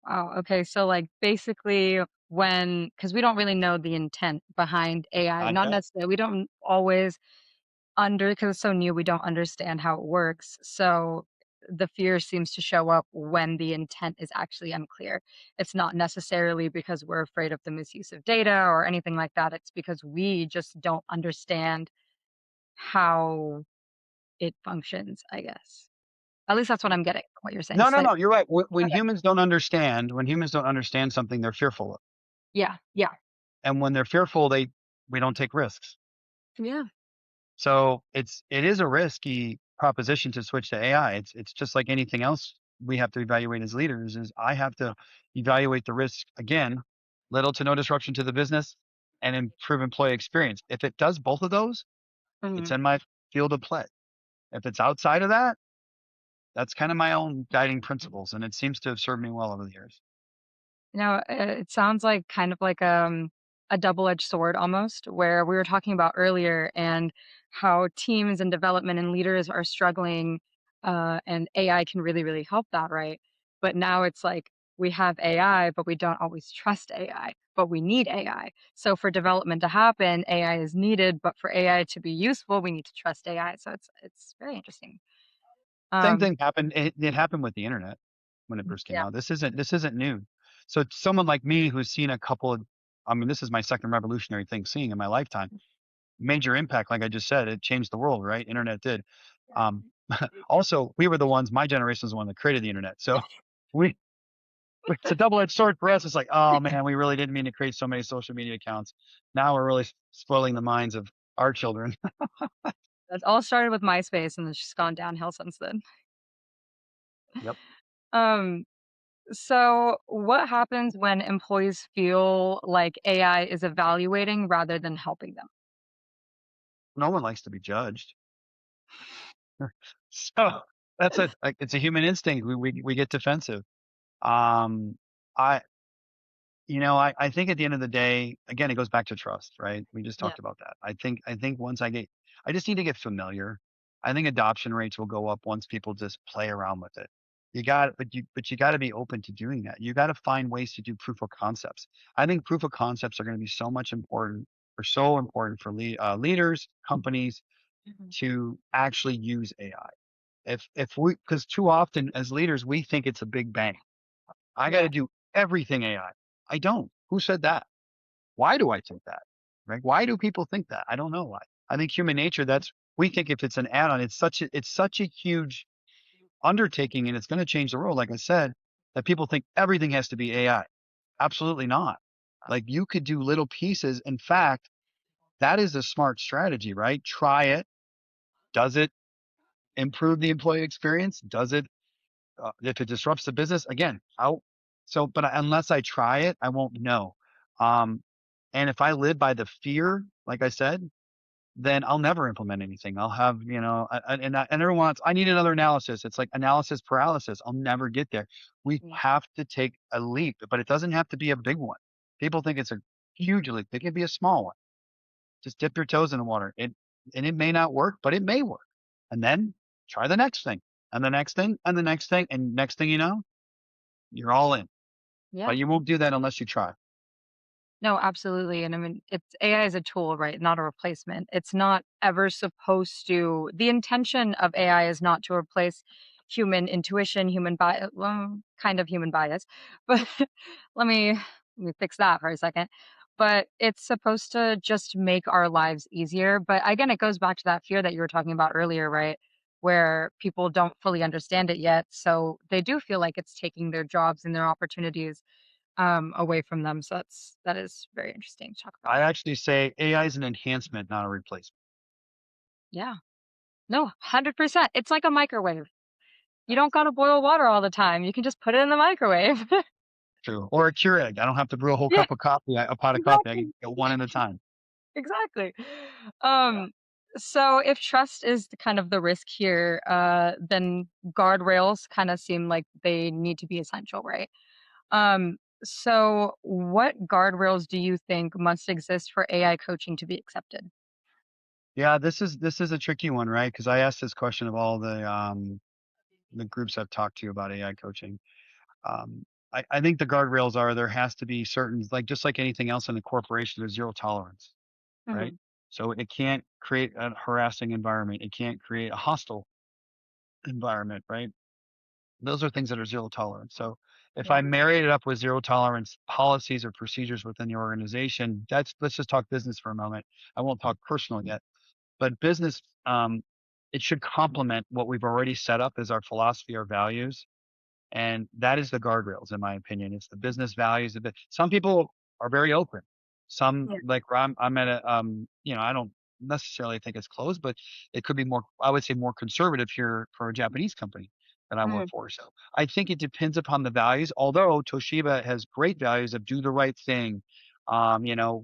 Wow. Okay. So, like, basically, because we don't really know the intent behind AI,
Not
not
yet.
necessarily, we don't always because it's so new, we don't understand how it works. So, the fear seems to show up when the intent is actually unclear. It's not necessarily because we're afraid of the misuse of data or anything like that. It's because we just don't understand how it functions, I guess. At least that's what I'm getting from what you're saying.
No, no,
Slight.
no. You're right. When
Okay.
humans don't understand something, they're fearful.
Yeah. Yeah.
And when they're fearful, we don't take risks.
Yeah.
So it is a risky proposition to switch to AI. It's just like anything else we have to evaluate as leaders is I have to evaluate the risk again, little to no disruption to the business and improve employee experience. If it does both of those, it's
Mhm.
in my field of play. If it's outside of that, that's kind of my own guiding principles. And it seems to have served me well over the years.
It sounds like kind of like a double-edged sword almost, where we were talking about earlier and how teams and development and leaders are struggling, and AI can really, really help that, right? But now it's like we have AI, but we don't always trust AI, but we need AI. So for development to happen, AI is needed, but for AI to be useful, we need to trust AI. So it's very interesting.
Same
Um,
thing happened. It happened with the internet when it first came
yeah.
out. This isn't new. So someone like me who's seen a couple of, I mean, this is my second revolutionary thing seeing in my lifetime. Major impact, like I just said, it changed the world, right? Internet did. Um, also, we were the ones. My generation was the one that created the internet. So we, it's a double-edged sword for us. It's like, oh man, we really didn't mean to create so many social media accounts. Now we're really spoiling the minds of our children.
That all started with MySpace and it's just gone downhill since then.
Yep.
Um, So, what happens when employees feel like AI is evaluating rather than helping them?
No one likes to be judged. So that's a like it's a human instinct. We get defensive. Um, I I think at the end of the day, again, it goes back to trust, right? We just
Yeah.
talked about that. I think once I just need to get familiar. I think adoption rates will go up once people just play around with it. But you got to be open to doing that. You got to find ways to do proof of concepts. I think proof of concepts are going to be so important for leaders, companies
Mhm.
to actually use AI. If we because too often as leaders we think it's a big bang. I got
Yeah.
to do everything AI. I don't. Who said that? Why do I think that? Right? Why do people think that? I don't know why. I think human nature. That's we think if it's an add-on, it's such a huge undertaking, and it's going to change the world. Like I said, that people think everything has to be AI. Absolutely not. Like you could do little pieces. In fact, that is a smart strategy, right? Try it. Does it improve the employee experience? Does it if it disrupts the business, again, unless I try it, I won't know. Um, and if I live by the fear, like I said, then I'll never implement anything. I'll have, and everyone wants, I need another analysis. It's like analysis paralysis. I'll never get there. We
Yeah.
have to take a leap, but it doesn't have to be a big one. People think it's a huge leap. It can be a small one. Just dip your toes in the water. And it may not work, but it may work. And then try the next thing and the next thing and the next thing. And next thing you know, you're all in.
Yeah.
But you won't do that unless you try.
No, absolutely. And I mean, it's AI is a tool, right? Not a replacement. It's not ever supposed to, the intention of AI is not to replace human intuition, human bias, well, kind of human bias. But let me fix that for a second. But it's supposed to just make our lives easier. But again, it goes back to that fear that you were talking about earlier, right? Where people don't fully understand it yet. So they do feel like it's taking their jobs and their opportunities away from them. So that is very interesting to talk about.
I actually say AI is an enhancement, not a replacement.
Yeah. No, 100%. It's like a microwave. You don't gotta boil water all the time. You can just put it in the microwave.
True. Or a Keurig. I don't have to brew a whole
Yeah,
cup of coffee, a pot of coffee. I
exactly.
can get one at a time.
Exactly.
Yeah.
Um, so if trust is the kind of the risk here, then guardrails kind of seem like they need to be essential, right? So what guardrails do you think must exist for AI coaching to be accepted?
Yeah, this is a tricky one, right? Because I asked this question of all the groups I've talked to about AI coaching. I think the guardrails are there has to be certain like just like anything else in a corporation, there's zero tolerance, right?
Mhm.
So it can't create a harassing environment. It can't create a hostile environment, right? Those are things that are zero tolerance. So if
Yeah.
I marry it up with zero tolerance policies or procedures within the organization, let's just talk business for a moment. I won't talk personal yet, but business, it should complement what we've already set up as our philosophy, our values, and that is the guardrails, in my opinion. It's the business values. Some people are very open. Some
Yeah.
like where I'm at I don't necessarily think it's closed, but it could be more, I would say more conservative here for a Japanese company that I work
Mhm.
for. So I think it depends upon the values, although Toshiba has great values of do the right thing.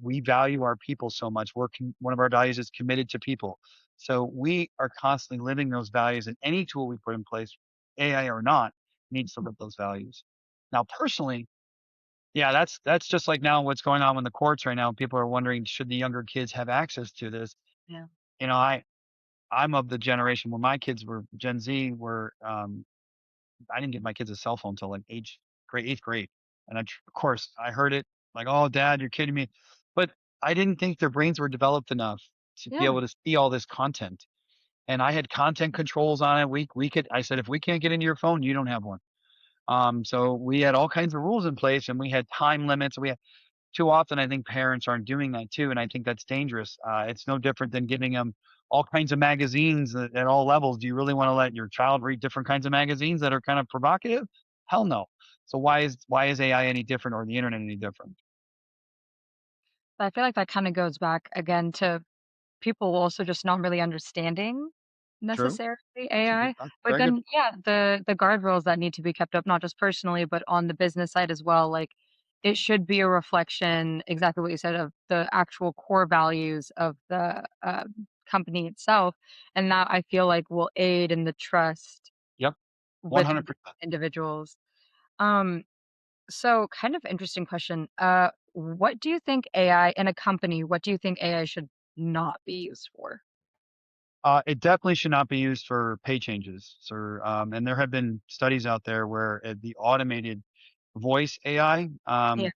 We value our people so much. One of our values is committed to people. So we are constantly living those values in any tool we put in place, AI or not needs to live those values. Now, personally, yeah, that's just like now what's going on in the courts right now. People are wondering, should the younger kids have access to this?
Yeah.
You know, I'm of the generation when my kids were Gen Z, were I didn't get my kids a cell phone until like eighth grade, and of course I heard it like, oh, Dad, you're kidding me, but I didn't think their brains were developed enough to be
Yeah.
able to see all this content. And I had content controls on it. We could I said if we can't get into your phone, you don't have one. So we had all kinds of rules in place and we had time limits. We had too often, I think parents aren't doing that too. And I think that's dangerous. It's no different than giving them all kinds of magazines at all levels. Do you really want to let your child read different kinds of magazines that are kind of provocative? Hell no. So why is AI any different or the internet any different?
I feel like that kind of goes back again to people also just not really understanding.
True.
necessarily
That's a good
AI.
thought.
But
Very good.
then, yeah, the guardrails that need to be kept up, not just personally, but on the business side as well. Like, it should be a reflection, exactly what you said, of the actual core values of the company itself, and that I feel like will aid in the trust
Yep.
with the
100%.
individuals. Um, so kind of interesting question. What do you think AI in a company? What do you think AI should not be used for?
It definitely should not be used for pay changes. So, and there have been studies out there where the automated voice AI,
Yeah.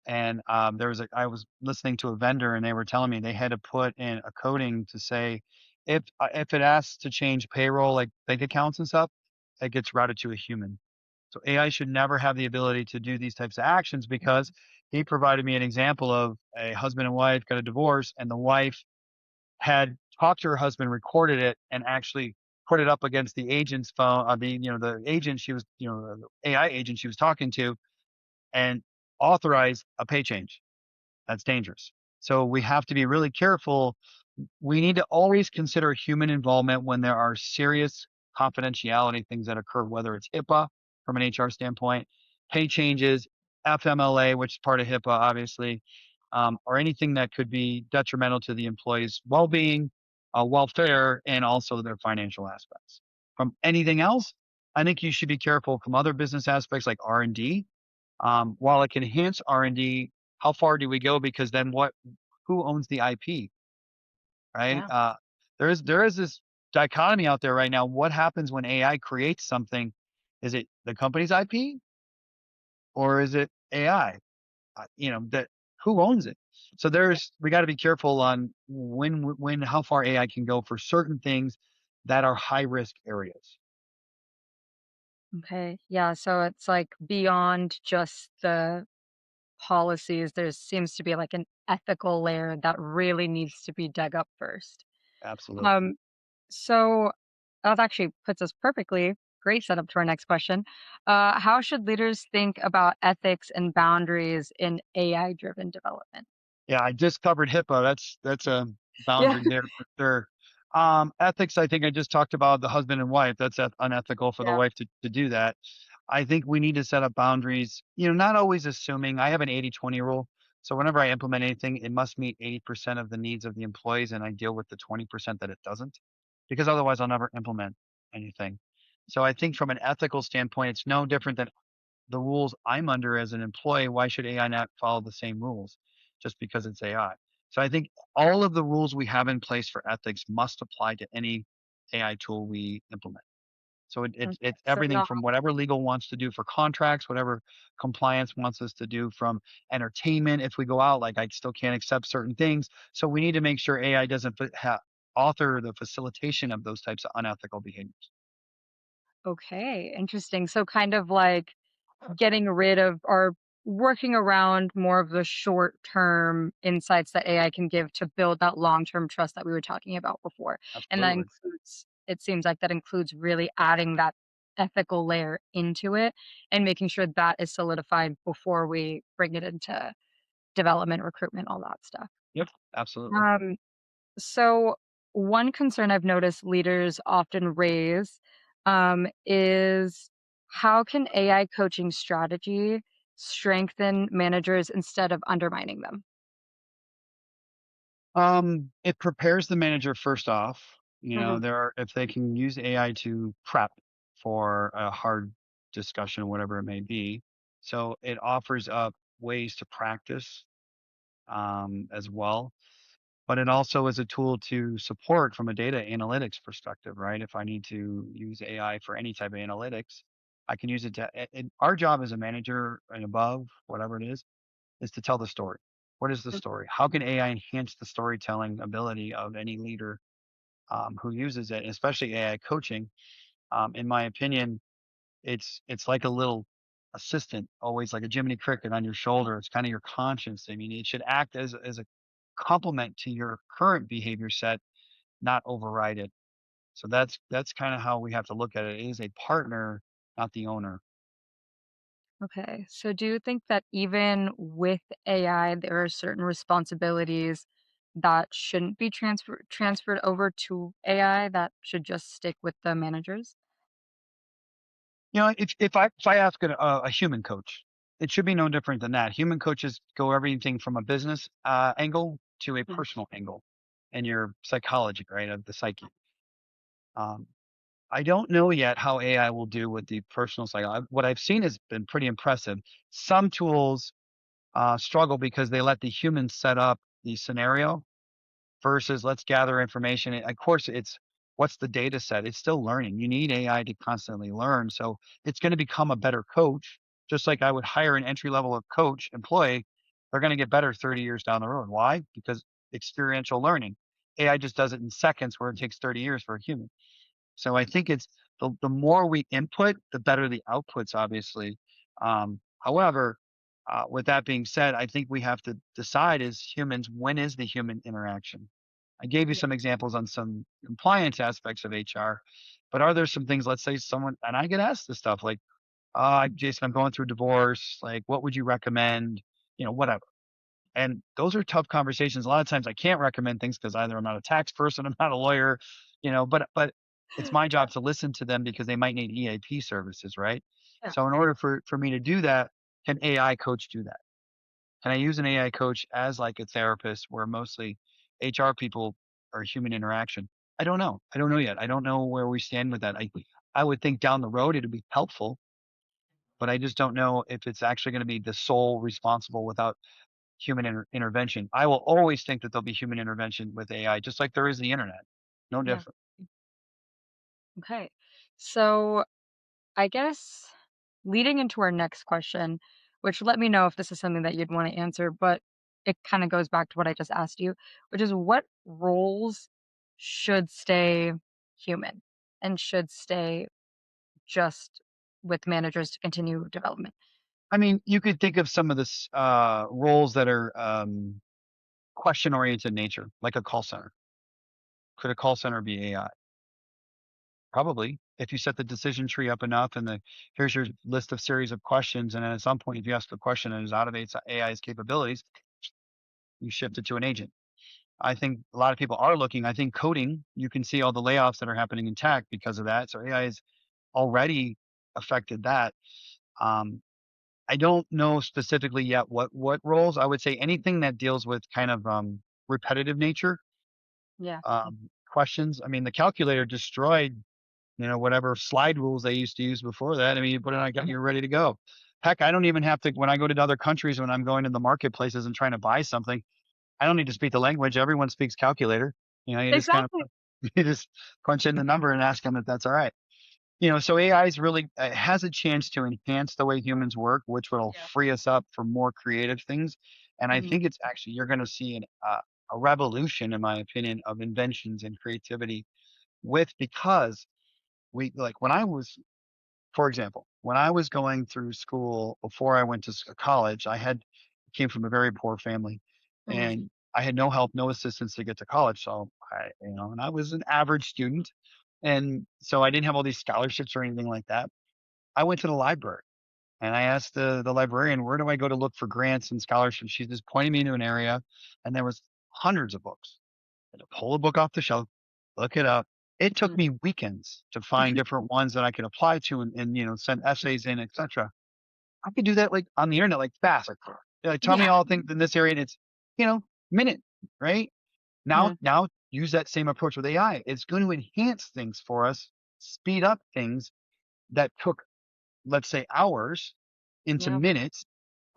and there was I was listening to a vendor and they were telling me they had to put in a coding to say if it asks to change payroll like bank accounts and stuff, it gets routed to a human. So AI should never have the ability to do these types of actions because he provided me an example of a husband and wife got a divorce and the wife had talked to her husband, recorded it, and actually put it up against the agent's phone. The agent she was, the AI agent she was talking to, and authorize a pay change. That's dangerous. So we have to be really careful. We need to always consider human involvement when there are serious confidentiality things that occur, whether it's HIPAA from an HR standpoint, pay changes, FMLA, which is part of HIPAA, obviously, or anything that could be detrimental to the employee's well-being, welfare, and also their financial aspects. From anything else, I think you should be careful from other business aspects like R&D. While it can enhance R&D, how far do we go? Because then who owns the IP, right?
Yeah.
There is this dichotomy out there right now. What happens when AI creates something? Is it the company's IP or is it AI? That who owns it? So we got to be careful on how far AI can go for certain things that are high risk areas.
Okay. Yeah. So it's like beyond just the policies, there seems to be like an ethical layer that really needs to be dug up first.
Absolutely.
Um, so that actually puts us perfectly. Great setup to our next question. How should leaders think about ethics and boundaries in AI driven development?
Yeah, I just covered HIPAA. That's a
Yeah.
boundary there for sure. Ethics, I think I just talked about the husband and wife. That's unethical for the
Yeah.
wife to do that. I think we need to set up boundaries, not always assuming. I have an 80-20 rule. So whenever I implement anything, it must meet 80% of the needs of the employees and I deal with the 20% that it doesn't, because otherwise I'll never implement anything. So I think from an ethical standpoint, it's no different than the rules I'm under as an employee. Why should AI not follow the same rules just because it's AI? So I think all of the rules we have in place for ethics must apply to any AI tool we implement. So
Okay.
it's
So
everything
not
from whatever legal wants to do for contracts, whatever compliance wants us to do from entertainment. If we go out, like I still can't accept certain things. So we need to make sure AI doesn't author the facilitation of those types of unethical behaviors.
okay. Interesting. So kind of like getting rid of or working around more of the short-term insights that AI can give to build that long-term trust that we were talking about before. And that
Absolutely.
includes it seems like that includes really adding that ethical layer into it and making sure that is solidified before we bring it into development, recruitment, all that stuff.
Yep. Absolutely.
Um, so one concern I've noticed leaders often raise is how can AI coaching strategy strengthen managers instead of undermining them?
It prepares the manager first off.
Hmm.
If they can use AI to prep for a hard discussion, whatever it may be. So it offers up ways to practice as well. But it also is a tool to support from a data analytics perspective, right? If I need to use AI for any type of analytics, I can use it our job as a manager and above, whatever it is to tell the story. What is the story? How can AI enhance the storytelling ability of any leader who uses it, and especially AI coaching? In my opinion, it's like a little assistant, always like a Jiminy Cricket on your shoulder. It's kind of your conscience. I mean, it should act as a complement to your current behavior set, not override it. So that's kind of how we have to look at it. It is a partner, not the owner.
Okay. So do you think that even with AI, there are certain responsibilities that shouldn't be transferred over to AI, that should just stick with the managers?
If I ask a human coach, it should be no different than that. Human coaches go everything from a business angle to a
Mhm.
personal angle, and your psychology, right, of the psyche. Um, I don't know yet how AI will do with the personal side. What I've seen has been pretty impressive. Some tools struggle because they let the human set up the scenario versus let's gather information. Of course, it's what's the data set? It's still learning. You need AI to constantly learn. So it's going to become a better coach, just like I would hire an entry level of coach employee. They're going to get better 30 years down the road. Why? Because experiential learning. AI just does it in seconds where it takes 30 years for a human. So I think it's the more we input, the better the outputs, obviously. However, with that being said, I think we have to decide as humans, when is the human interaction? I gave you
Yeah.
some examples on some compliance aspects of HR, but are there some things, let's say someone, and I get asked this stuff like, Jason, I'm going through divorce. Like, what would you recommend? Whatever. And those are tough conversations. A lot of times I can't recommend things because either I'm not a tax person, I'm not a lawyer, but it's my job to listen to them because they might need EAP services, right?
Yeah.
So in order for me to do that, can AI coach do that? Can I use an AI coach as like a therapist where mostly HR people are human interaction? I don't know. I don't know yet. I don't know where we stand with that. I would think down the road it'd be helpful, but I just don't know if it's actually going to be the sole responsible without human intervention. I will always think that there'll be human intervention with AI, just like there is the internet. No
Yeah.
different.
Okay. So I guess leading into our next question, which let me know if this is something that you'd want to answer, but it kind of goes back to what I just asked you, which is what roles should stay human and should stay just with managers to continue development?
I mean, you could think of some of this roles that are question oriented nature, like a call center. Could a call center be AI? Probably. If you set the decision tree up enough and here's your list of series of questions, and then at some point, if you ask a question and it out of AI's capabilities, you shift it to an agent. I think a lot of people are looking. I think coding, you can see all the layoffs that are happening in tech because of that. So AI has already affected that. Um, I don't know specifically yet what roles. I would say anything that deals with kind of repetitive nature
Yeah.
questions. I mean, the calculator destroyed whatever slide rules they used to use before that. I mean, you put it on, you're ready to go. Heck, I don't even have to when I go to other countries when I'm going to the marketplaces and trying to buy something. I don't need to speak the language. Everyone speaks calculator. You just kind of
Exactly.
you just punch in the number and ask them if that's all right. So AI is really has a chance to enhance the way humans work, which will
Yeah.
free us up for more creative things. And I
Mhm.
think it's actually you're going to see a revolution, in my opinion, of inventions and creativity because we like when I was, for example, when I was going through school before I went to college, came from a very poor family,
Mhm.
and I had no help, no assistance to get to college. So and I was an average student, and so I didn't have all these scholarships or anything like that. I went to the library and I asked the librarian, where do I go to look for grants and scholarships? She just pointed me to an area, and there was hundreds of books. I had to pull a book off the shelf, look it up. It took
Mhm.
me weekends to find different ones that I could apply to and send essays in, etc. I could do that like on the internet, like fast. Like tell me
Yeah.
all things in this area, and it's you know minute, right? Now
Mhm.
now use that same approach with AI. It's going to enhance things for us, speed up things that took, let's say, hours into
Yeah.
minutes.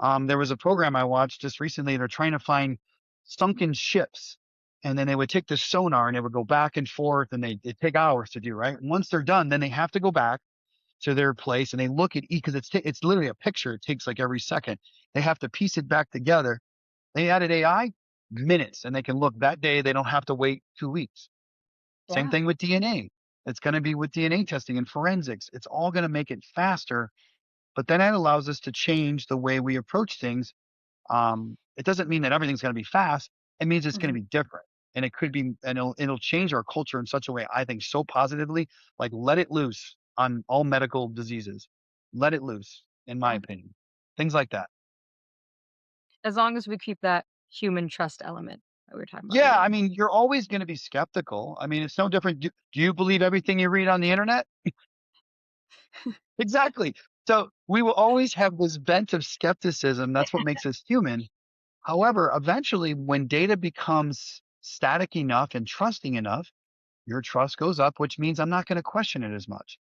There was a program I watched just recently. They're trying to find sunken ships, and then they would take the sonar and they would go back and forth, and it take hours to do. Right. Once they're done, then they have to go back to their place and they look at each because it's literally a picture. It takes like every second. They have to piece it back together. They added AI minutes, and they can look that day. They don't have to wait 2 weeks. Same
Yeah.
thing with DNA. It's going to be with DNA testing and forensics. It's all going to make it faster, but then that allows us to change the way we approach things. It doesn't mean that everything's going to be fast. It means it's going to
Mhm.
be different. And it could be, and it'll change our culture in such a way, I think, so positively. Like, let it loose on all medical diseases. Let it loose, in my
Yeah.
opinion. Things like that.
As long as we keep that human trust element, we were talking about
Yeah, I
earlier.
mean, you're always going to be skeptical. I mean, it's no different. Do you believe everything you read on the internet? Exactly. So we will always have this bent of skepticism. That's what makes us human. However, eventually, when data becomes static enough and trusting enough, your trust goes up, which means I'm not going to question it as much.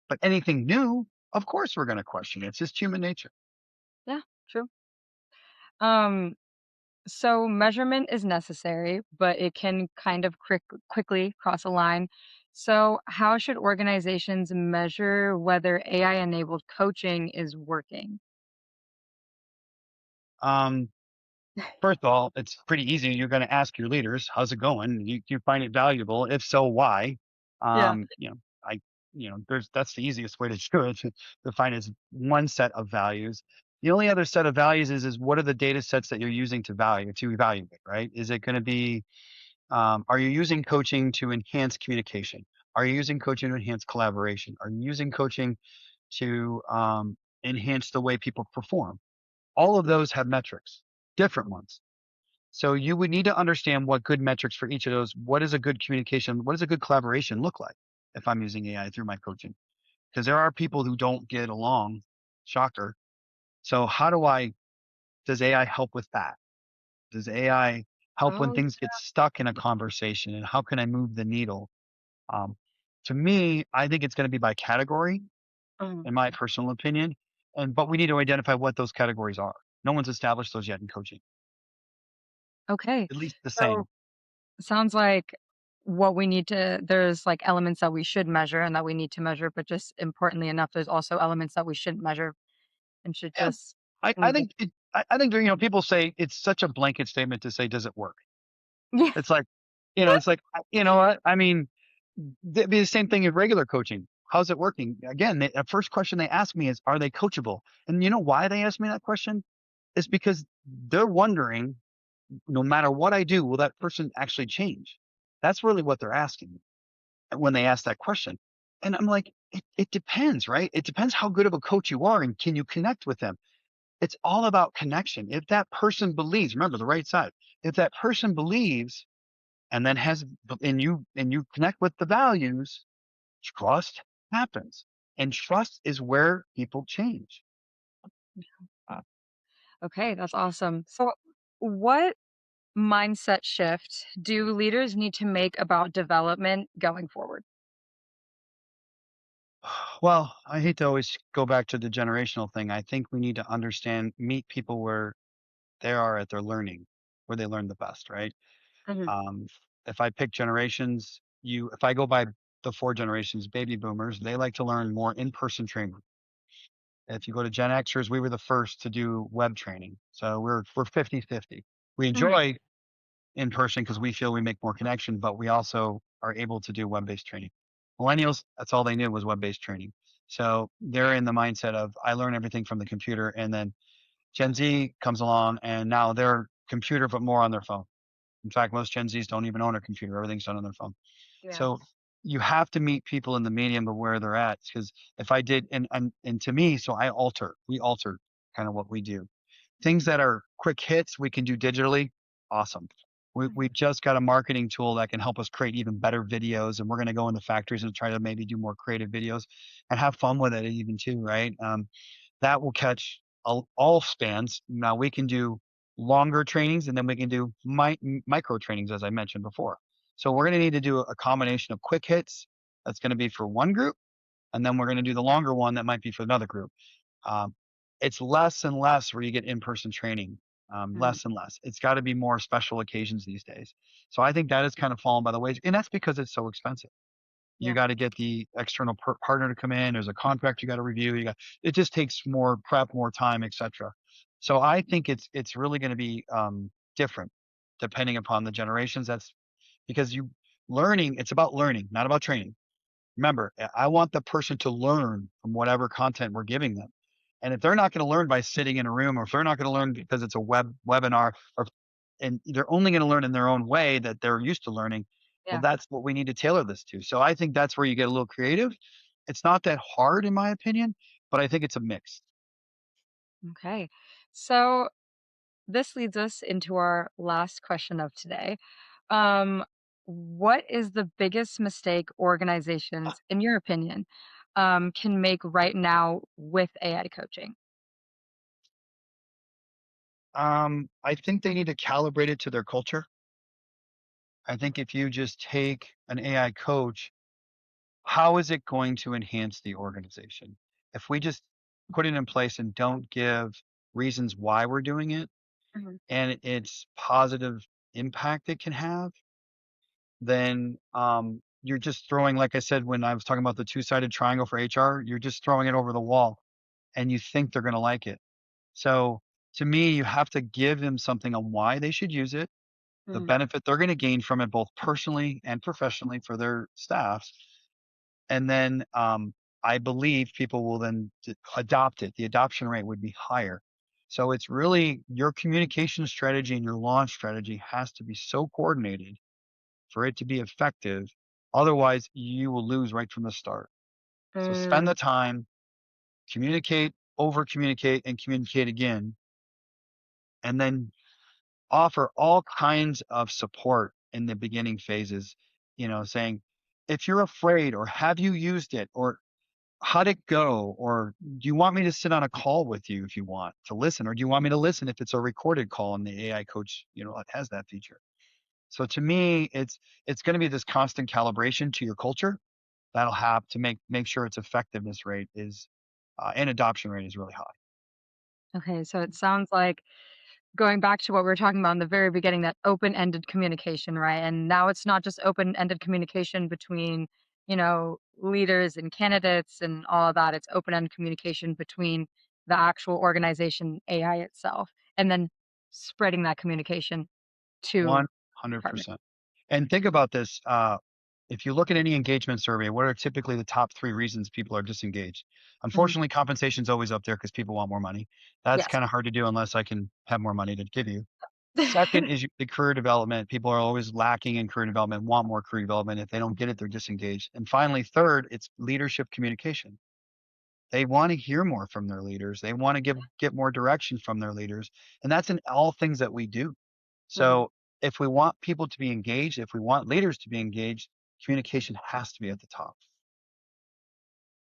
But anything new, of course, we're going to question it. It's just human nature.
Yeah, true. Um, so measurement is necessary, but it can kind of quickly cross a line. So, how should organizations measure whether AI enabled coaching is working?
Um, First of all, it's pretty easy. You're going to ask your leaders, "How's it going? You find it valuable? If so, why?"
Yeah.
Um, you know, I, there's that's the easiest way to do it. To define as one set of values. The only other set of values is what are the data sets that you're using to evaluate, right? Is it going to be are you using coaching to enhance communication? Are you using coaching to enhance collaboration? Are you using coaching to enhance the way people perform? All of those have metrics, different ones. So you would need to understand what good metrics for each of those. What is a good communication? What does a good collaboration look like if I'm using AI through my coaching? Because there are people who don't get along. Shocker. So does AI help with that? Does AI help when
Oh,
things get stuck in a conversation? And how can I move the needle? Um, to me, I think it's going to be by category,
mhm.
in my personal opinion. But we need to identify what those categories are. No one's established those yet in coaching,
Okay.
at least the
So,
same.
sounds like what we need to there's like elements that we should measure and that we need to measure, but just importantly enough, there's also elements that we shouldn't measure and should
Yeah,
just
I
leave it.
think I think people say it's such a blanket statement to say, does it work?
Yeah.
It's like, it's like, you know what? I mean, it'd be the same thing in regular coaching. How's it working? Again, the first question they ask me is, are they coachable? And you know why they ask me that question? It's because they're wondering, no matter what I do, will that person actually change? That's really what they're asking when they ask that question. And I'm like, it depends, right? It depends how good of a coach you are and can you connect with them. It's all about connection. If that person believes, remember the right side. If that person believes and then and you connect with the values, trust happens. And trust is where people change. Uh,
Okay, that's awesome. So, what mindset shift do leaders need to make about development going forward?
well, I hate to always go back to the generational thing. I think we need to meet people where they are at their learning, where they learn the best, right?
Mhm.
Um, if I pick generations, if I go by the four generations, baby boomers, they like to learn more in-person training. If you go to Gen Xers, we were the first to do web training. So we're 50-50. We
Mhm.
enjoy in person because we feel we make more connection, but we also are able to do web-based training. Millennials, that's all they knew was web-based training. So they're in the mindset of I learn everything from the computer, and then Gen Z comes along and now they're computer but more on their phone. In fact, most Gen Zs don't even own a computer. Everything's done on their phone.
Yeah.
So you have to meet people in the medium of where they're at. Because if I did, and to me, so we alter kind of what we do. Things that are quick hits, we can do digitally. Awesome. We just got a marketing tool that can help us create even better videos, and we're going to go into factories and try to maybe do more creative videos and have fun with it even too, right? That will catch all spans. Now we can do longer trainings and then we can do micro trainings, as I mentioned before. So we're going to need to do a combination of quick hits. That's going to be for one group. And then we're going to do the longer one that might be for another group. Um, it's less and less where you get in-person training,
Mhm.
less and less. It's got to be more special occasions these days. So I think that has kind of fallen by the ways. And that's because it's so expensive. You
Yeah.
got to get the external partner to come in. There's a contract you got to review. It just takes more prep, more time, etc. So I think it's really going to be different depending upon the generations. That's because learning. It's about learning, not about training. Remember, I want the person to learn from whatever content we're giving them. And if they're not going to learn by sitting in a room, or if they're not going to learn because it's a webinar, and they're only going to learn in their own way that they're used to learning, well,
Yeah.
that's what we need to tailor this to. So I think that's where you get a little creative. It's not that hard, in my opinion, but I think it's a mix.
Okay. So, this leads us into our last question of today. Um, what is the biggest mistake organizations, in your opinion, can make right now with AI coaching?
I think they need to calibrate it to their culture. I think if you just take an AI coach, how is it going to enhance the organization? If we just put it in place and don't give reasons why we're doing it
Mhm.
and its positive impact it can have, then you're just throwing, like I said, when I was talking about the two-sided triangle for HR, you're just throwing it over the wall and you think they're going to like it. So to me, you have to give them something on why they should use it, the
Mhm.
benefit they're going to gain from it, both personally and professionally for their staffs. And then I believe people will then adopt it. The adoption rate would be higher. So it's really your communication strategy and your launch strategy has to be so coordinated for it to be effective. Otherwise, you will lose right from the start. So spend
Mm,
the time, communicate, over communicate, and communicate again, and then offer all kinds of support in the beginning phases, saying, if you're afraid, or have you used it, or how'd it go, or do you want me to sit on a call with you if you want to listen, or do you want me to listen if it's a recorded call and the AI coach, it has that feature. So to me, it's going to be this constant calibration to your culture that'll have to make sure its effectiveness rate is and adoption rate is really high.
okay, so it sounds like going back to what we were talking about in the very beginning, that open-ended communication, right? And now it's not just open-ended communication between, leaders and candidates and all of that. It's open-ended communication between the actual organization AI itself, and then spreading that communication to department.
100%. And think about this. If you look at any engagement survey, what are typically the top three reasons people are disengaged?
Mhm.
Unfortunately, compensation is always up there because people want more money. That's
Yes.
kind of hard to do unless I can have more money to give you. Second is the career development. People are always lacking in career development, want more career development. If they don't get it, they're disengaged. And finally, third, it's leadership communication. They want to hear more from their leaders. They want to get more direction from their leaders. And that's in all things that we do.
Mhm.
So if we want people to be engaged, if we want leaders to be engaged, communication has to be at the top.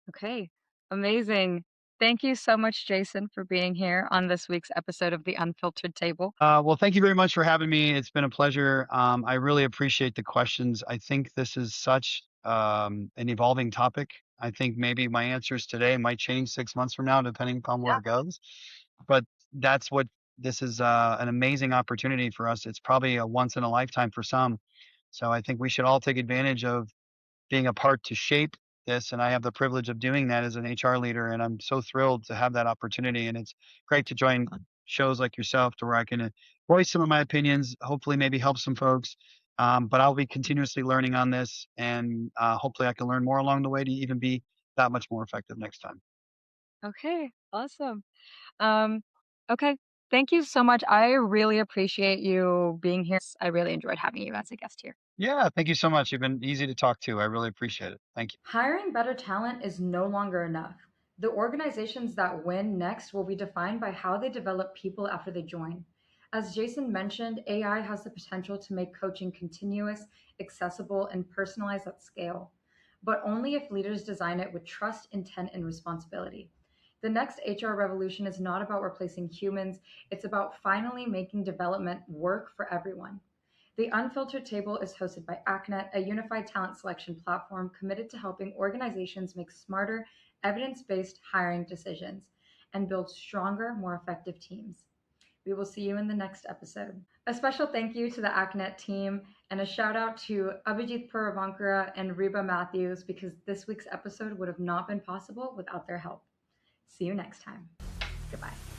Okay, amazing. Thank you so much, Jason, for being here on this week's episode of the Unfiltered Table.
Well, thank you very much for having me. It's been a pleasure. I really appreciate the questions. I think this is such an evolving topic. I think maybe my answers today might change 6 months from now, depending upon where it goes. But that's what this is an amazing opportunity for us. It's probably a once in a lifetime for some. So I think we should all take advantage of being a part to shape this. And I have the privilege of doing that as an HR leader. And I'm so thrilled to have that opportunity. And it's great to join shows like yourself to where I can voice some of my opinions, hopefully, maybe help some folks. But I'll be continuously learning on this. And hopefully, I can learn more along the way to even be that much more effective next time.
Okay, awesome. Um, okay, thank you so much. I really appreciate you being here. I really enjoyed having you as a guest here.
Yeah. Thank you so much. You've been easy to talk to. I really appreciate it. Thank you.
Hiring better talent is no longer enough. The organizations that win next will be defined by how they develop people after they join. As Jason mentioned, AI has the potential to make coaching continuous, accessible, and personalized at scale, but only if leaders design it with trust, intent, and responsibility. The next HR revolution is not about replacing humans, it's about finally making development work for everyone. The Unfiltered Table is hosted by ACNET, a unified talent selection platform committed to helping organizations make smarter, evidence based hiring decisions and build stronger, more effective teams. We will see you in the next episode. A special thank you to the ACNET team and a shout out to Abhijit Puravankara and Reba Matthews because this week's episode would have not been possible without their help. See you next time. Goodbye.